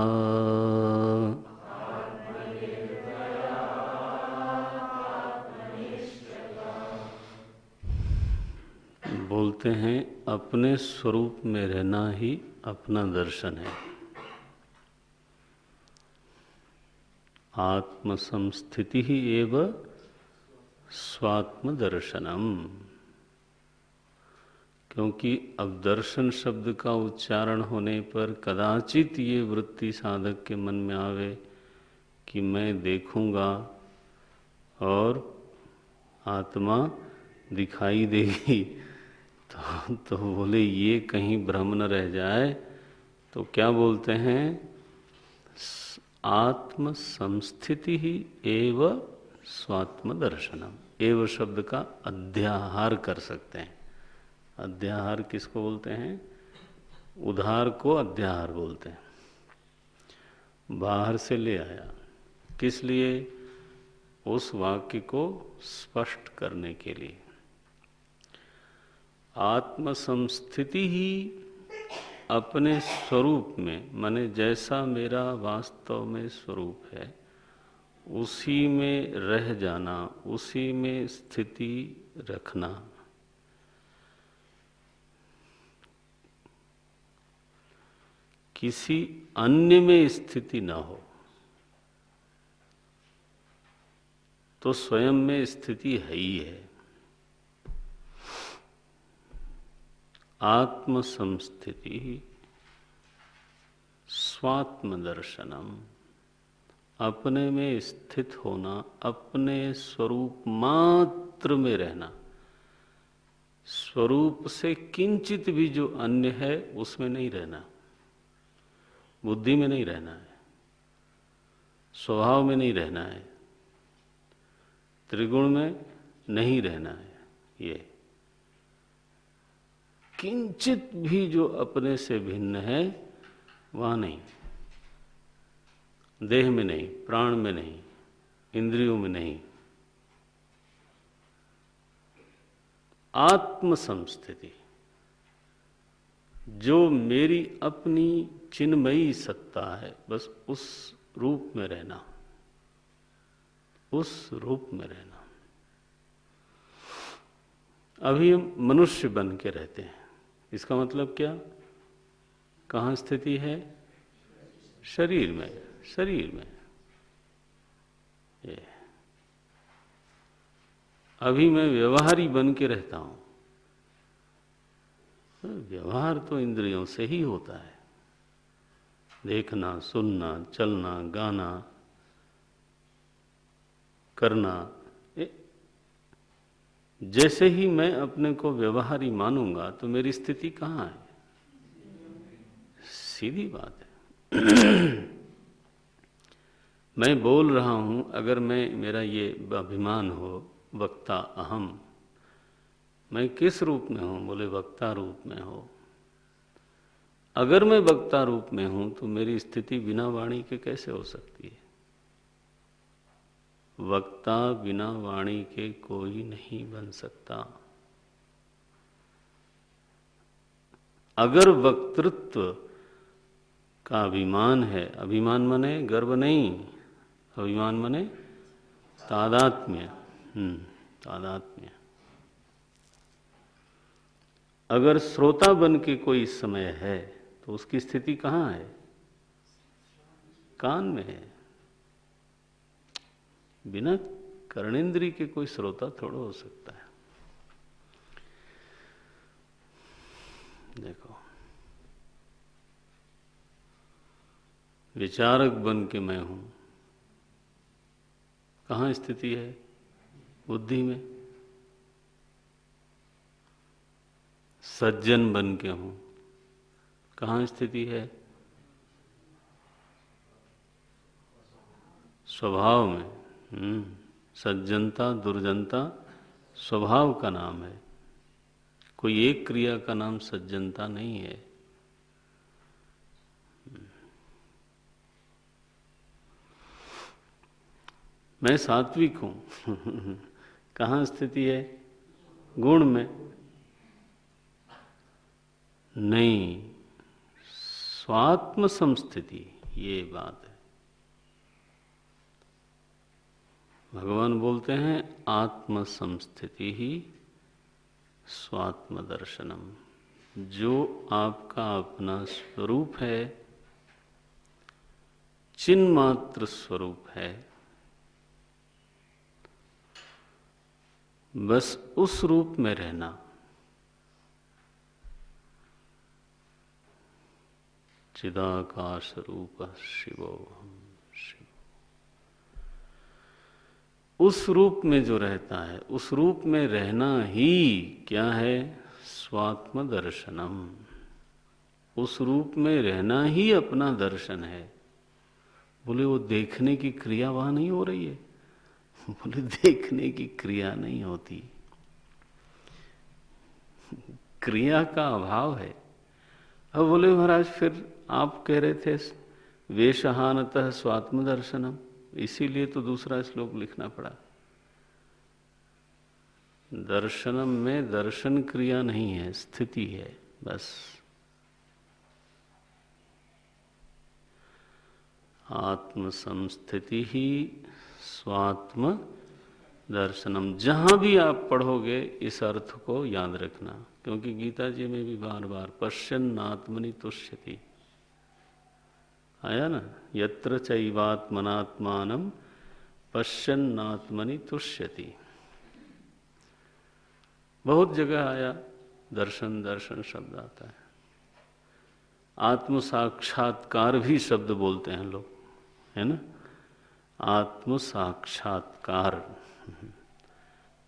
A: बोलते हैं अपने स्वरूप में रहना ही अपना दर्शन है। आत्म संस्थिति ही एव स्वात्म दर्शनम। क्योंकि अब दर्शन शब्द का उच्चारण होने पर कदाचित ये वृत्ति साधक के मन में आवे कि मैं देखूंगा और आत्मा दिखाई देगी, तो बोले ये कहीं भ्रम न रह जाए, तो क्या बोलते हैं? आत्म संस्थिति ही एव स्वात्म दर्शनम। एव शब्द का अध्याहार कर सकते हैं। अध्याहार किसको बोलते हैं? उधार को अध्याहार बोलते हैं। बाहर से ले आया, किस लिए? उस वाक्य को स्पष्ट करने के लिए। आत्म संस्थिति ही अपने स्वरूप में, माने जैसा मेरा वास्तव में स्वरूप है उसी में रह जाना, उसी में स्थिति रखना। किसी अन्य में स्थिति ना हो तो स्वयं में स्थिति है ही है। आत्म संस्थिति स्वात्म दर्शनम, अपने में स्थित होना, अपने स्वरूप मात्र में रहना। स्वरूप से किंचित भी जो अन्य है उसमें नहीं रहना, बुद्धि में नहीं रहना है, स्वभाव में नहीं रहना है, त्रिगुण में नहीं रहना है। ये किंचित भी जो अपने से भिन्न है वहां नहीं, देह में नहीं, प्राण में नहीं, इंद्रियों में नहीं। आत्म संस्थिति, जो मेरी अपनी चिन्मयी सत्ता है, बस उस रूप में रहना, उस रूप में रहना। अभी हम मनुष्य बन के रहते हैं, इसका मतलब क्या? कहाँ स्थिति है? शरीर में, शरीर में। ये अभी मैं व्यवहारी बन के रहता हूं। व्यवहार तो इंद्रियों से ही होता है, देखना, सुनना, चलना, गाना, करना। जैसे ही मैं अपने को व्यवहारी मानूंगा तो मेरी स्थिति कहाँ है? सीधी बात है। मैं बोल रहा हूं, अगर मेरा ये अभिमान हो, वक्ता अहम, मैं किस रूप में हूं? बोले वक्ता रूप में हो। अगर मैं वक्ता रूप में हूं तो मेरी स्थिति बिना वाणी के कैसे हो सकती है? वक्ता बिना वाणी के कोई नहीं बन सकता। अगर वक्तृत्व का अभिमान है, अभिमान मने गर्व नहीं, अभिमान मने तादात्म्य, तादात्म्य। अगर श्रोता बन के कोई इस समय है तो उसकी स्थिति कहाँ है? कान में है। बिना कर्णेंद्री के कोई श्रोता थोड़ा हो सकता है। देखो, विचारक बन के मैं हूं, कहाँ स्थिति है? बुद्धि में। सज्जन बन के हूं, कहाँ स्थिति है? स्वभाव में। सज्जनता दुर्जनता स्वभाव का नाम है, कोई एक क्रिया का नाम सज्जनता नहीं है। मैं सात्विक हूं कहाँ स्थिति है? गुण में नहीं, स्वात्म संस्थिति, ये बात है। भगवान बोलते हैं आत्म संस्थिति ही स्वात्म दर्शनम। जो आपका अपना स्वरूप है, चिन्मात्र स्वरूप है, बस उस रूप में रहना। चिदाकाश रूप शिवोहम शिव। उस रूप में जो रहता है, उस रूप में रहना ही क्या है? स्वात्म दर्शनम। उस रूप में रहना ही अपना दर्शन है। बोले वो देखने की क्रिया वहां नहीं हो रही है? बोले देखने की क्रिया नहीं होती, क्रिया का अभाव है। अब बोले महाराज फिर आप कह रहे थे वेशहानतः स्वात्म दर्शनम, इसीलिए तो दूसरा श्लोक लिखना पड़ा। दर्शनम में दर्शन क्रिया नहीं है, स्थिति है बस। आत्म संस्थिति ही स्वात्म दर्शनम। जहां भी आप पढ़ोगे इस अर्थ को याद रखना, क्योंकि गीता जी में भी बार बार पश्यन्नात्मनि तुष्यति आया ना, यत्र चैवात्मनात्मानं पश्यन्नात्मनि तुष्यति। बहुत जगह आया दर्शन दर्शन शब्द आता है। आत्म साक्षात्कार भी शब्द बोलते हैं लोग, है ना, आत्म साक्षात्कार।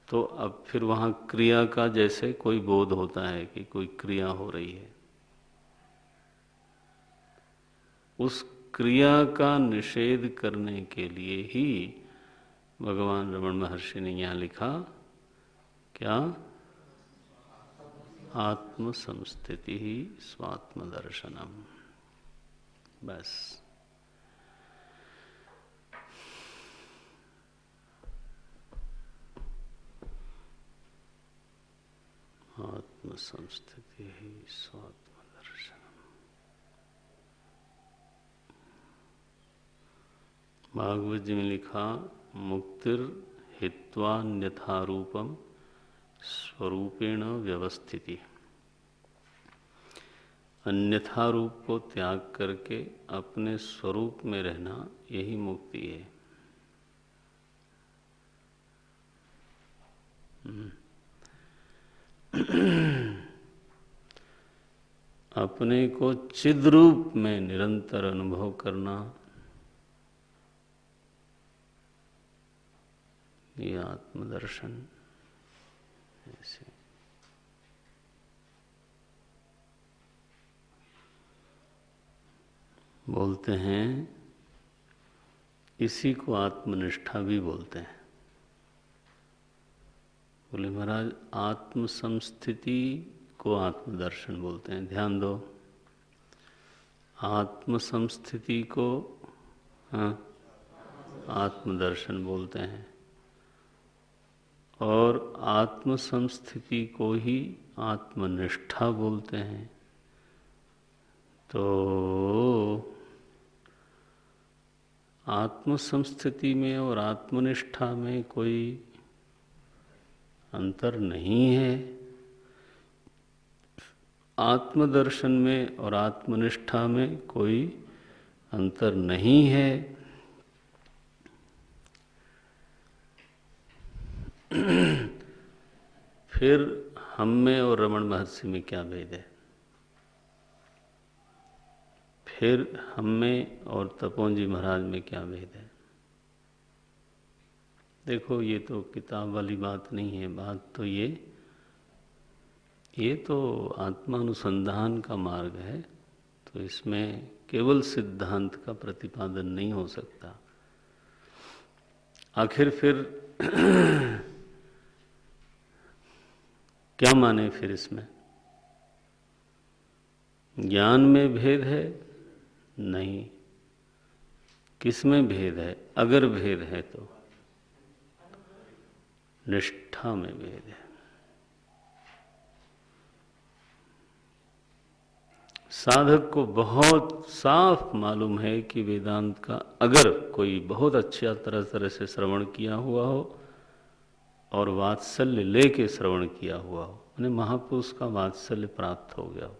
A: तो अब फिर वहाँ क्रिया का जैसे कोई बोध होता है कि कोई क्रिया हो रही है, उस क्रिया का निषेध करने के लिए ही भगवान रमण महर्षि ने यहाँ लिखा क्या? आत्म संस्थिति ही स्वात्म दर्शनम। बस आत्म संस्थिति ही स्वात्म दर्शनम। भागवत जी में लिखा मुक्तिर हित्वान्यथा रूपम स्वरूपेण व्यवस्थिति। अन्यथा रूप को त्याग करके अपने स्वरूप में रहना, यही मुक्ति है। अपने को चिद रूप में निरंतर अनुभव करना, ये आत्मदर्शन। ऐसे बोलते हैं, इसी को आत्मनिष्ठा भी बोलते हैं। बोले महाराज आत्म संस्थिति को आत्मदर्शन बोलते हैं। ध्यान दो, आत्म संस्थिति को हाँ आत्मदर्शन बोलते हैं और आत्म संस्थिति को ही आत्मनिष्ठा बोलते हैं। तो आत्म संस्थिति में और आत्मनिष्ठा में कोई अंतर नहीं है। आत्मदर्शन में और आत्मनिष्ठा में कोई अंतर नहीं है। फिर हम में और रमण महर्षि में क्या भेद है? फिर हम में और तपोवन जी महाराज में क्या भेद है? देखो, ये तो किताब वाली बात नहीं है। बात तो ये तो आत्मानुसंधान का मार्ग है। तो इसमें केवल सिद्धांत का प्रतिपादन नहीं हो सकता। आखिर फिर क्या माने फिर इसमें? ज्ञान में भेद है? नहीं। किस में भेद है? अगर भेद है तो निष्ठा में भेद है। साधक को बहुत साफ मालूम है कि वेदांत का अगर कोई बहुत अच्छा तरह से श्रवण किया हुआ हो और वात्सल्य लेके श्रवण किया हुआ हो, उन्हें महापुरुष का वात्सल्य प्राप्त हो गया हो,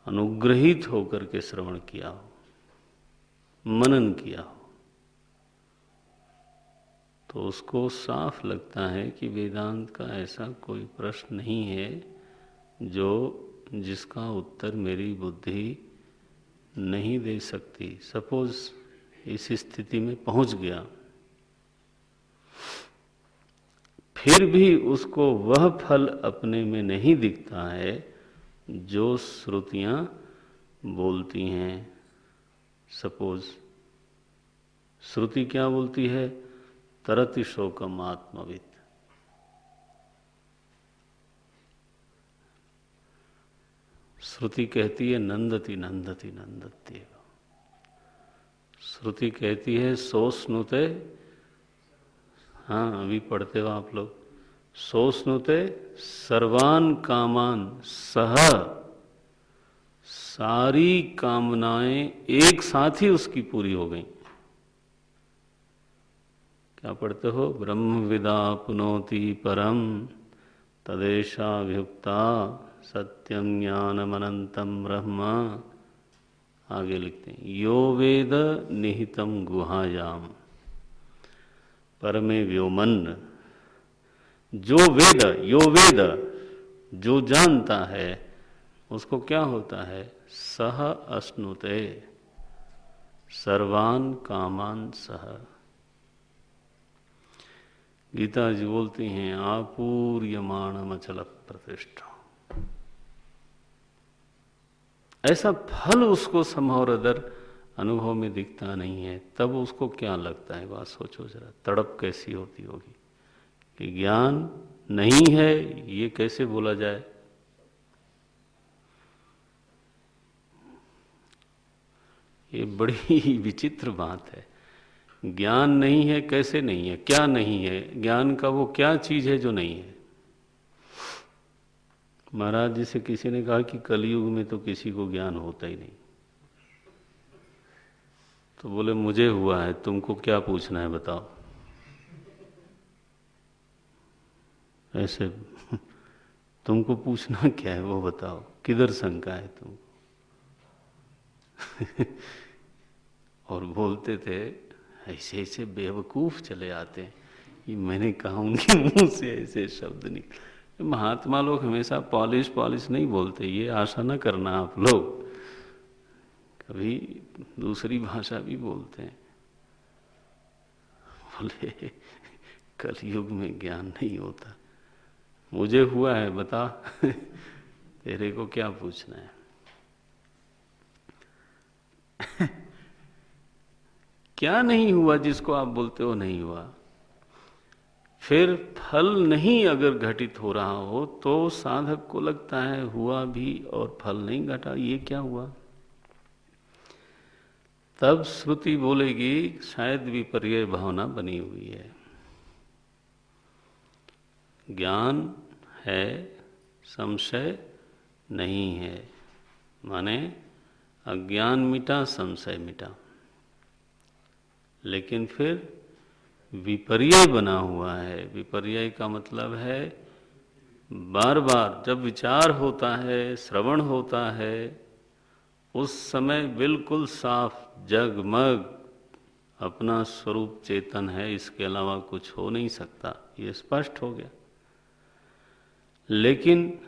A: अनुग्रहित होकर के श्रवण किया हो, मनन किया हो, तो उसको साफ लगता है कि वेदांत का ऐसा कोई प्रश्न नहीं है जिसका उत्तर मेरी बुद्धि नहीं दे सकती। सपोज इस स्थिति में पहुंच गया, फिर भी उसको वह फल अपने में नहीं दिखता है जो श्रुतियां बोलती हैं। सपोज श्रुति क्या बोलती है? तरति शोकम आत्मवित्। श्रुति कहती है नंदति नंदति नंदत्येव। श्रुति कहती है सोस्नुते, हाँ अभी पढ़ते हो आप लोग, सोस्नुते सर्वान कामान सह, सारी कामनाएं एक साथ ही उसकी पूरी हो गई। क्या पढ़ते हो? ब्रह्म विदा पुनोति परम तदेशाभियुक्ता सत्यम ज्ञानमनंतम ब्रह्म। आगे लिखते हैं यो वेद निहितम गुहायाम परमे व्योमन। जो वेद, यो वेद, जो जानता है उसको क्या होता है? सह अश्नुते सर्वान कामान सह। गीता जी बोलती हैं आपूर्यमाणम अचल प्रतिष्ठा। ऐसा फल उसको समहोरदर अनुभव में दिखता नहीं है, तब उसको क्या लगता है? बात सोचो जरा, तड़प कैसी होती होगी कि ज्ञान नहीं है, ये कैसे बोला जाए? ये बड़ी विचित्र बात है। ज्ञान नहीं है, कैसे नहीं है? क्या नहीं है? ज्ञान का वो क्या चीज है जो नहीं है? महाराज जी से किसी ने कहा कि कलयुग में तो किसी को ज्ञान होता ही नहीं। तो बोले मुझे हुआ है, तुमको क्या पूछना है बताओ। ऐसे तुमको पूछना क्या है वो बताओ, किधर शंका है तुमको? और बोलते थे ऐसे ऐसे बेवकूफ चले आते हैं कि मैंने कहा उनके मुंह से ऐसे शब्द निकले। महात्मा लोग हमेशा पॉलिश नहीं बोलते, ये आशा न करना आप लोग, कभी दूसरी भाषा भी बोलते हैं। बोले कलयुग में ज्ञान नहीं होता। मुझे हुआ है, बता तेरे को क्या पूछना है? क्या नहीं हुआ जिसको आप बोलते हो नहीं हुआ? फिर फल नहीं अगर घटित हो रहा हो तो साधक को लगता है हुआ भी और फल नहीं घटा, ये क्या हुआ। तब श्रुति बोलेगी शायद विपर्य भावना बनी हुई है। ज्ञान है, संशय नहीं है, माने अज्ञान मिटा, संशय मिटा, लेकिन फिर विपर्य बना हुआ है। विपर्य का मतलब है बार बार जब विचार होता है, श्रवण होता है, उस समय बिल्कुल साफ जगमग अपना स्वरूप चेतन है, इसके अलावा कुछ हो नहीं सकता, ये स्पष्ट हो गया। लेकिन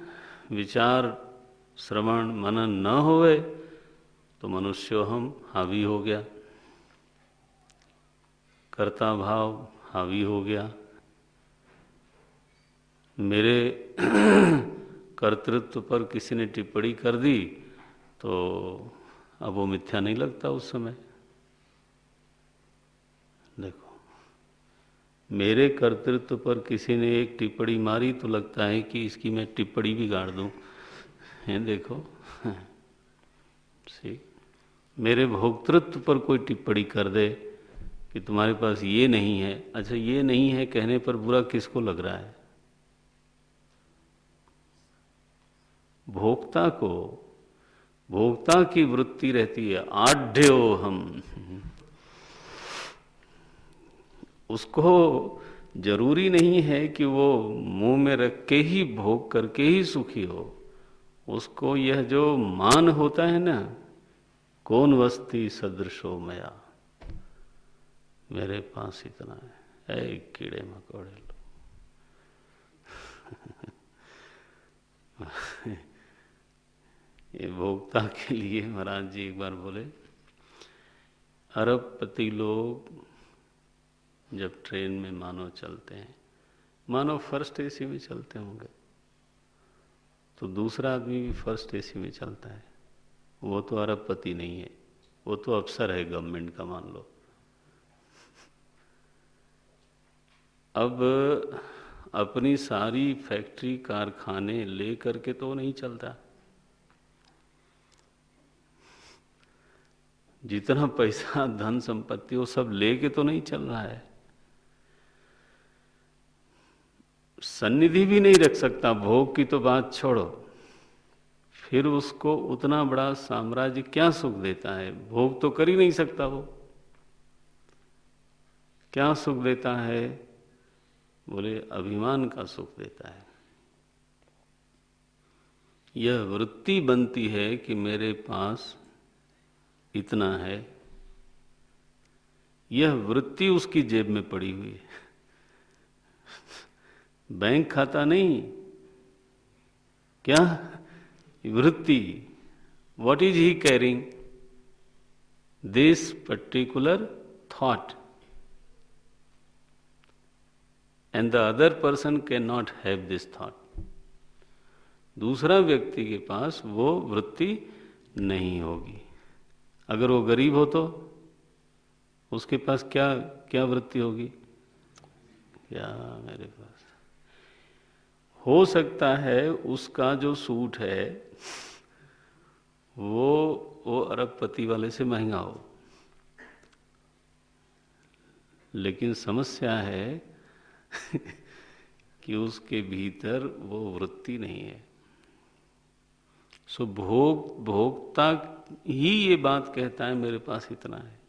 A: विचार श्रवण मनन न होए तो मनुष्य हम हावी हो गया, कर्ता भाव हावी हो गया। मेरे कर्तृत्व पर किसी ने टिप्पणी कर दी तो अब वो मिथ्या नहीं लगता उस समय। देखो, मेरे कर्तृत्व पर किसी ने एक टिप्पणी मारी तो लगता है कि इसकी मैं टिप्पणी भी गाड़ दूं, हैं देखो। सी मेरे भोक्तृत्व पर कोई टिप्पणी कर दे कि तुम्हारे पास ये नहीं है, अच्छा ये नहीं है कहने पर बुरा किसको लग रहा है? भोक्ता को। भोक्ता की वृत्ति रहती है आढ्यो हम, उसको जरूरी नहीं है कि वो मुंह में रख के ही भोग करके ही सुखी हो। उसको यह जो मान होता है ना, कौन वस्ती सदृशो मया, मेरे पास इतना है, ऐ कीड़े मकोड़े लो। ये भोक्ता के लिए महाराज जी एक बार बोले, अरबपति लोग जब ट्रेन में मानो चलते हैं, मानो फर्स्ट एसी में चलते होंगे, तो दूसरा आदमी भी फर्स्ट एसी में चलता है। वो तो अरबपति नहीं है, वो तो अफसर है गवर्नमेंट का, मान लो। अब अपनी सारी फैक्ट्री कारखाने ले करके तो नहीं चलता, जितना पैसा धन संपत्ति वो सब लेके तो नहीं चल रहा है। सन्निधि भी नहीं रख सकता, भोग की तो बात छोड़ो, फिर उसको उतना बड़ा साम्राज्य क्या सुख देता है? भोग तो कर ही नहीं सकता वो, क्या सुख देता है? बोले अभिमान का सुख देता है। यह वृत्ति बनती है कि मेरे पास इतना है, यह वृत्ति उसकी जेब में पड़ी हुई है, बैंक खाता नहीं, क्या वृत्ति। What is he carrying? This particular thought, and the other person can not have this thought. दूसरा व्यक्ति के पास वो वृत्ति नहीं होगी। अगर वो गरीब हो तो उसके पास क्या क्या वृत्ति होगी? क्या मेरे पास हो सकता है उसका जो सूट है वो अरबपति वाले से महंगा हो, लेकिन समस्या है कि उसके भीतर वो वृत्ति नहीं है। सो भोक्ता ही ये बात कहता है मेरे पास इतना है,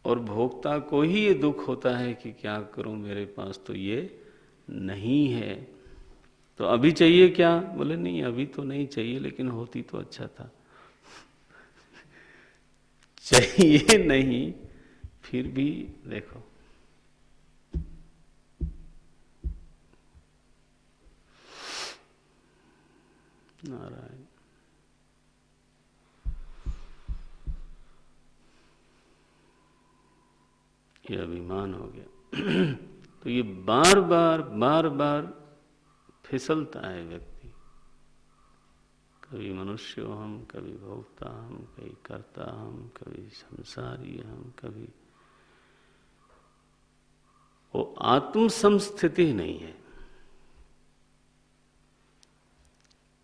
A: और भोक्ता को ही ये दुख होता है कि क्या करूं, मेरे पास तो ये नहीं है। तो अभी चाहिए क्या? बोले नहीं अभी तो नहीं चाहिए, लेकिन होती तो अच्छा था। चाहिए नहीं, फिर भी देखो नारायण। ये अभिमान हो गया। तो ये बार बार फिसलता है व्यक्ति। कभी मनुष्य हम, कभी भोक्ता हम, कभी कर्ता हम, कभी संसारी हम, कभी वो आत्म संस्थिति नहीं है।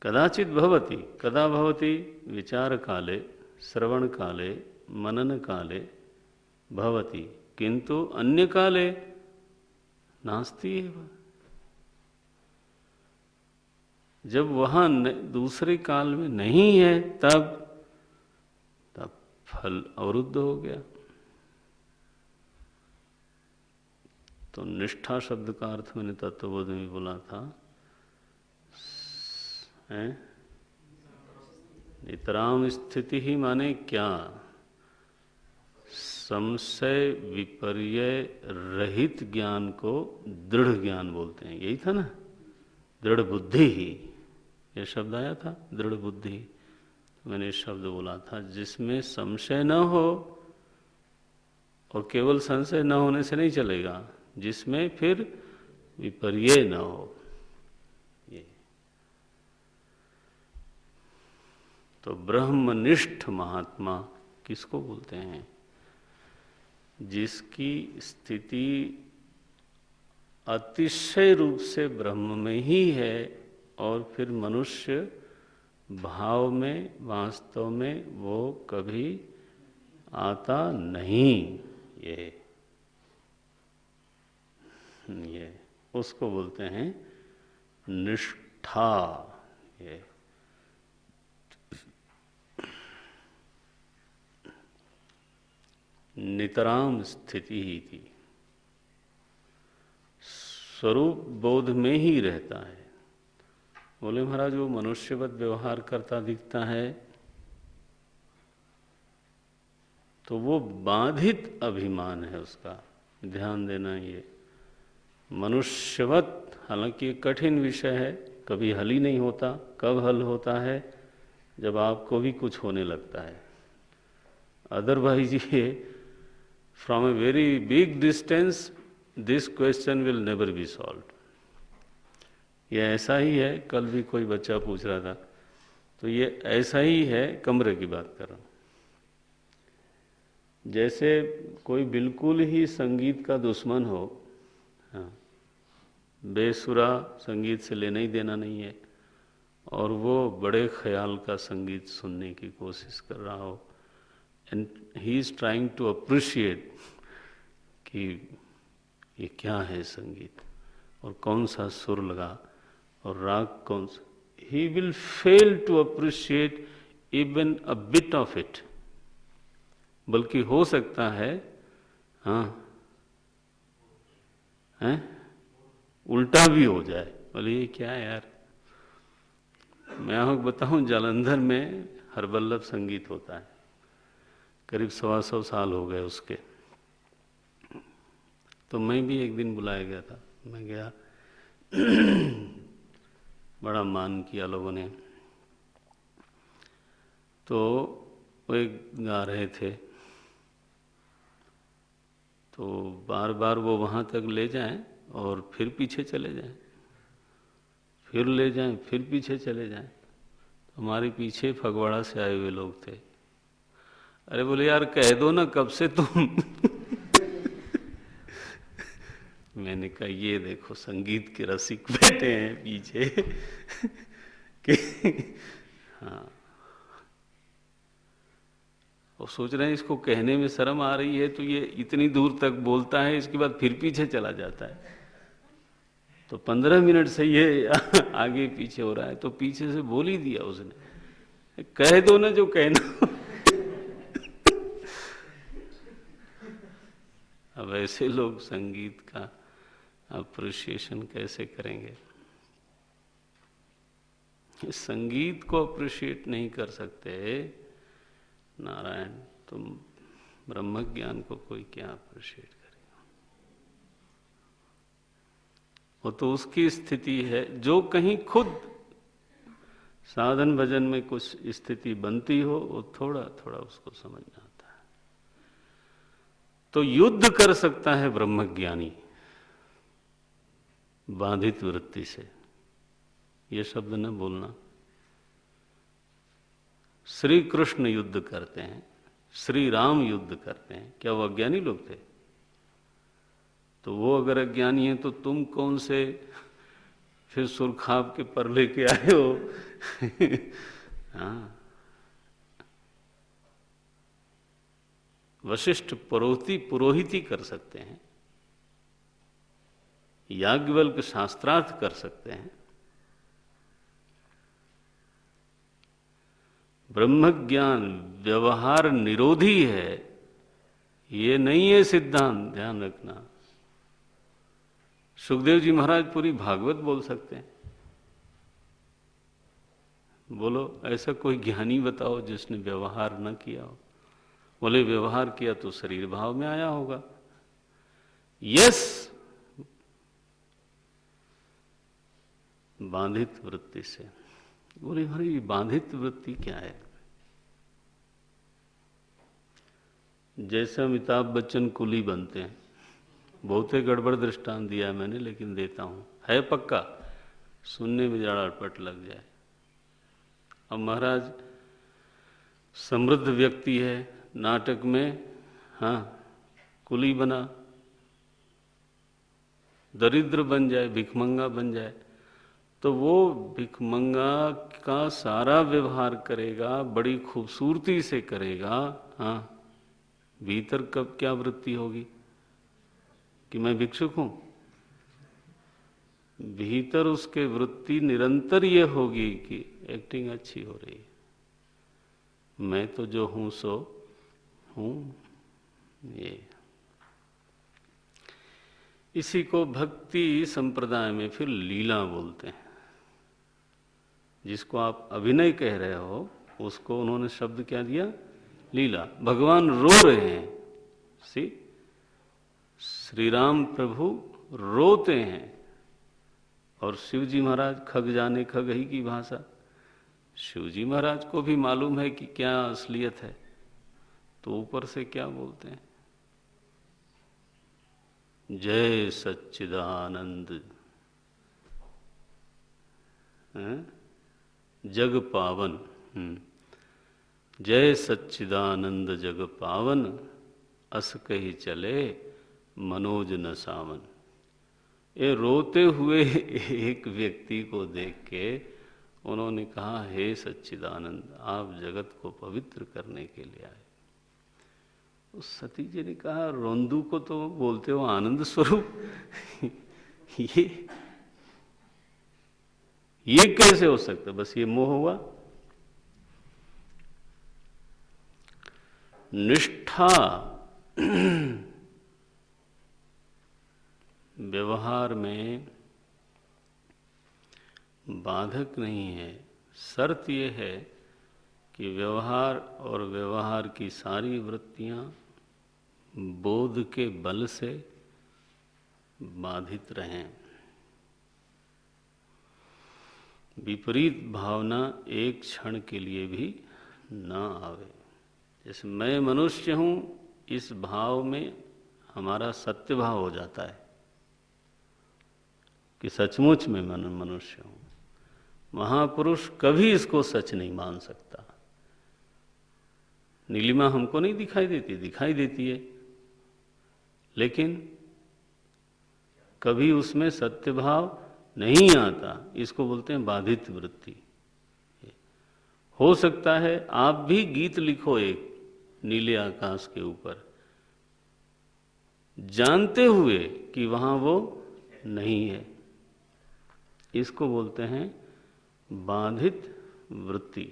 A: कदाचित भवति, कदा भवति, विचार काले, श्रवण काले, मनन काले भवति, किंतु अन्य काले नास्ति एव। जब वहां दूसरे काल में नहीं है तब फल अवरुद्ध हो गया। तो निष्ठा शब्द का अर्थ मैंने तत्वबोध में बोला था, है नितराम स्थिति ही माने क्या? संशय विपर्य रहित ज्ञान को दृढ़ ज्ञान बोलते हैं। यही था ना, दृढ़ बुद्धि ही, ये शब्द आया था, दृढ़ बुद्धि। मैंने इस शब्द बोला था जिसमें संशय न हो, और केवल संशय न होने से नहीं चलेगा, जिसमें फिर विपर्य न हो। ये तो ब्रह्मनिष्ठ महात्मा किसको बोलते हैं? जिसकी स्थिति अतिशय रूप से ब्रह्म में ही है, और फिर मनुष्य भाव में वास्तव में वो कभी आता नहीं। ये उसको बोलते हैं निष्ठा। ये नितराम स्थिति ही थी, स्वरूप बोध में ही रहता है। बोले महाराज वो मनुष्यवत व्यवहार करता दिखता है, तो वो बाधित अभिमान है उसका, ध्यान देना। ये मनुष्यवत हालांकि कठिन विषय है, कभी हल ही नहीं होता। कब हल होता है? जब आपको भी कुछ होने लगता है। अदरवाइज ये from a very big distance this question will never be solved. ये ऐसा ही है, कल भी कोई बच्चा पूछ रहा था, तो ये ऐसा ही है। कमरे की बात कर रहा हूँ। जैसे कोई बिल्कुल ही संगीत का दुश्मन हो, हाँ, बेसुरा संगीत से लेना ही देना नहीं है, और वो बड़े ख्याल का संगीत सुनने की कोशिश कर रहा हो, and he is trying to appreciate कि ये क्या है संगीत, और कौन सा सुर लगा, और राग कौन सा। He will fail to appreciate even a bit of it. बल्कि हो सकता है, हाँ, है उल्टा भी हो जाए। बोले ये क्या है यार। मैं आपको बताऊं, जालंधर में हरबल्लभ संगीत होता है, करीब 125 साल हो गए उसके। तो मैं भी एक दिन बुलाया गया था, मैं गया। बड़ा मान किया लोगों ने। तो वो एक गा रहे थे, तो बार बार वो वहाँ तक ले जाएं और फिर पीछे चले जाएं, फिर ले जाएं, फिर पीछे चले जाएं। तो हमारे पीछे फगवाड़ा से आए हुए लोग थे। अरे बोले यार कह दो ना कब से तुम। मैंने कहा ये देखो संगीत के रसिक बैठे हैं पीछे। कि हाँ, और सोच रहे हैं इसको कहने में शर्म आ रही है, तो ये इतनी दूर तक बोलता है, इसके बाद फिर पीछे चला जाता है। तो 15 मिनट से ये आगे पीछे हो रहा है, तो पीछे से बोल ही दिया उसने, कह दो ना जो कहना। अब ऐसे लोग संगीत का अप्रिशिएशन कैसे करेंगे? संगीत को अप्रिशिएट नहीं कर सकते नारायण, तुम ब्रह्म ज्ञान को कोई क्या अप्रिशिएट करेगा? वो तो उसकी स्थिति है जो कहीं खुद साधन भजन में कुछ स्थिति बनती हो, वो थोड़ा थोड़ा उसको समझना आता है। तो युद्ध कर सकता है ब्रह्मज्ञानी बाधित वृत्ति से, ये शब्द न बोलना। श्री कृष्ण युद्ध करते हैं, श्री राम युद्ध करते हैं, क्या वो अज्ञानी लोग थे? तो वो अगर अज्ञानी है तो तुम कौन से फिर सुरखाब के पर लेके आए हो? हाँ, वशिष्ठ पुरोहिती कर सकते हैं, याज्ञवल्क्य शास्त्रार्थ कर सकते हैं, ब्रह्म ज्ञान व्यवहार निरोधी है, ये नहीं है सिद्धांत, ध्यान रखना। सुखदेव जी महाराज पूरी भागवत बोल सकते हैं। बोलो ऐसा कोई ज्ञानी बताओ जिसने व्यवहार न किया हो। बोले व्यवहार किया तो शरीर भाव में आया होगा। यस, बांधित वृत्ति से। बोले हमारी बांधित वृत्ति क्या है? जैसे अमिताभ बच्चन कुली बनते हैं, बहुत ही गड़बड़ दृष्टांत दिया मैंने, लेकिन देता हूं, है पक्का, सुनने में जरा अटपट लग जाए। अब महाराज समृद्ध व्यक्ति है, नाटक में हाँ कुली बना, दरिद्र बन जाए, भिखमंगा बन जाए, तो वो भिखमंगा का सारा व्यवहार करेगा, बड़ी खूबसूरती से करेगा। हाँ, भीतर कब क्या वृत्ति होगी कि मैं भिक्षुक हूं? भीतर उसके वृत्ति निरंतर ये होगी कि एक्टिंग अच्छी हो रही है, मैं तो जो हूं सो हूं। ये इसी को भक्ति संप्रदाय में फिर लीला बोलते हैं। जिसको आप अभिनय कह रहे हो उसको उन्होंने शब्द क्या दिया? लीला। भगवान रो रहे हैं, श्री राम प्रभु रोते हैं, और शिव जी महाराज खग जाने खगही की भाषा। शिव जी महाराज को भी मालूम है कि क्या असलियत है, तो ऊपर से क्या बोलते हैं? जय सच्चिदानंद जग पावन। जय सच्चिदानंद जग पावन, अस कही चले मनोज न सावन। ये रोते हुए एक व्यक्ति को देख के उन्होंने कहा, हे सच्चिदानंद, आप जगत को पवित्र करने के लिए आए। उस सती जी ने कहा, रोंदू को तो बोलते हो आनंद स्वरूप। ये कैसे हो सकता? बस ये मोह हुआ। निष्ठा व्यवहार में बाधक नहीं है। शर्त यह है कि व्यवहार और व्यवहार की सारी वृत्तियां बोध के बल से बाधित रहें। विपरीत भावना एक क्षण के लिए भी न आवे। जैसे मैं मनुष्य हूं, इस भाव में हमारा सत्य भाव हो जाता है कि सचमुच में मैं मनुष्य हूं। महापुरुष कभी इसको सच नहीं मान सकता। नीलिमा हमको नहीं दिखाई देती, दिखाई देती है, लेकिन कभी उसमें सत्य भाव नहीं आता। इसको बोलते हैं बाधित वृत्ति। हो सकता है आप भी गीत लिखो एक नीले आकाश के ऊपर, जानते हुए कि वहां वो नहीं है। इसको बोलते हैं बाधित वृत्ति।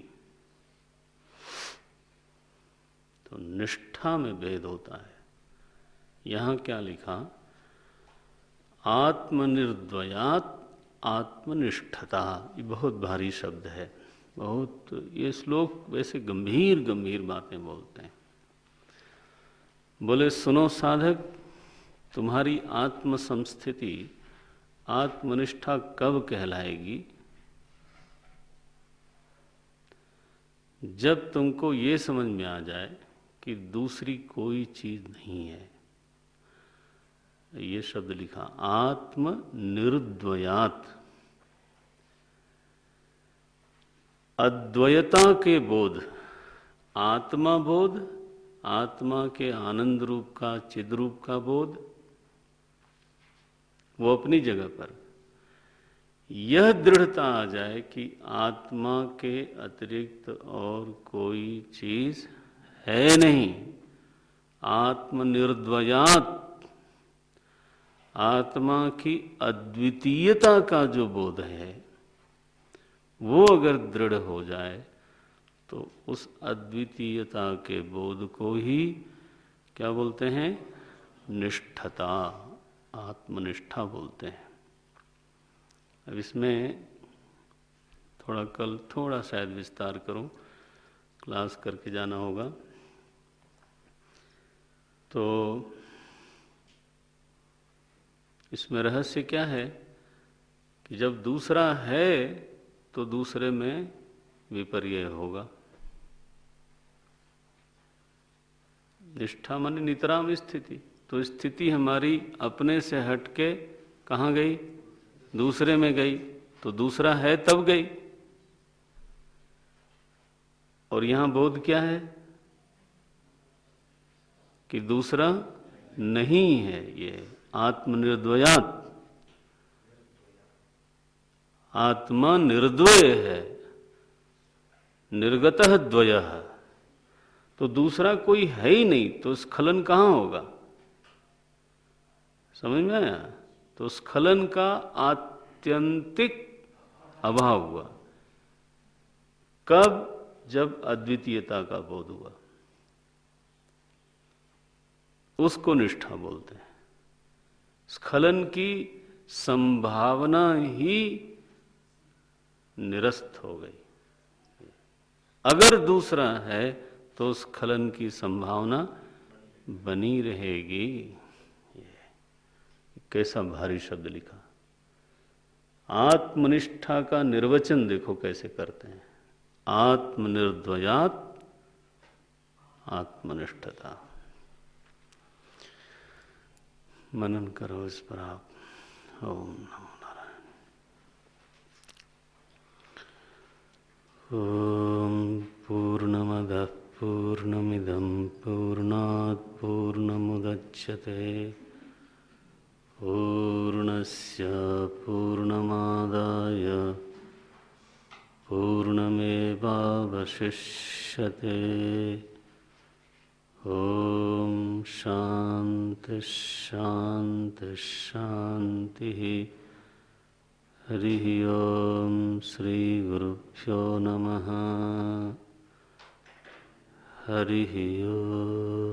A: तो निष्ठा में भेद होता है। यहां क्या लिखा? आत्मनिर्द्वयात् आत्मनिष्ठता। ये बहुत भारी शब्द है, बहुत। ये श्लोक वैसे गंभीर गंभीर बातें बोलते हैं। बोले सुनो साधक, तुम्हारी आत्म संस्थिति, आत्मनिष्ठा कब कहलाएगी? जब तुमको ये समझ में आ जाए कि दूसरी कोई चीज नहीं है। ये शब्द लिखा, आत्म निर्द्वयात्। अद्वयता के बोध, आत्मा बोध, आत्मा के आनंद रूप का, चिद रूप का बोध, वो अपनी जगह पर। यह दृढ़ता आ जाए कि आत्मा के अतिरिक्त और कोई चीज है नहीं, आत्मनिर्द्वयात्, आत्मा की अद्वितीयता का जो बोध है वो अगर दृढ़ हो जाए तो उस अद्वितीयता के बोध को ही क्या बोलते हैं? निष्ठता, आत्मनिष्ठा बोलते हैं। अब इसमें कल थोड़ा शायद विस्तार करूं, क्लास करके जाना होगा। तो इसमें रहस्य क्या है कि जब दूसरा है तो दूसरे में विपर्य होगा। निष्ठा माने नितराम स्थिति, तो स्थिति हमारी अपने से हटके कहाँ गई? दूसरे में गई, तो दूसरा है तब गई। और यहां बोध क्या है कि दूसरा नहीं है, ये आत्मनिर्द्वयात्, आत्मा निर्द्वय है, निर्गतः द्वयः, तो दूसरा कोई है ही नहीं, तो स्खलन कहां होगा? समझ में आया? तो स्खलन का आत्यंतिक अभाव हुआ। कब? जब अद्वितीयता का बोध हुआ, उसको निष्ठा बोलते हैं। स्खलन की संभावना ही निरस्त हो गई। अगर दूसरा है तो स्खलन की संभावना बनी रहेगी। कैसा भारी शब्द लिखा। आत्मनिष्ठा का निर्वचन देखो कैसे करते हैं। आत्मनिर्द्वयात् आत्मनिष्ठता। मनन करो इस पर आप। ओम नमो नारायण। ओम पूर्णमदः पूर्णमिदं पूर्णात् पूर्णमुदच्यते पूर्णस्य पूर्णमादाय पूर्णमेवावशिष्यते। ओम शांति शांति शांति। हरि ओम श्री गुरुभ्यो नमः। हरि ओम।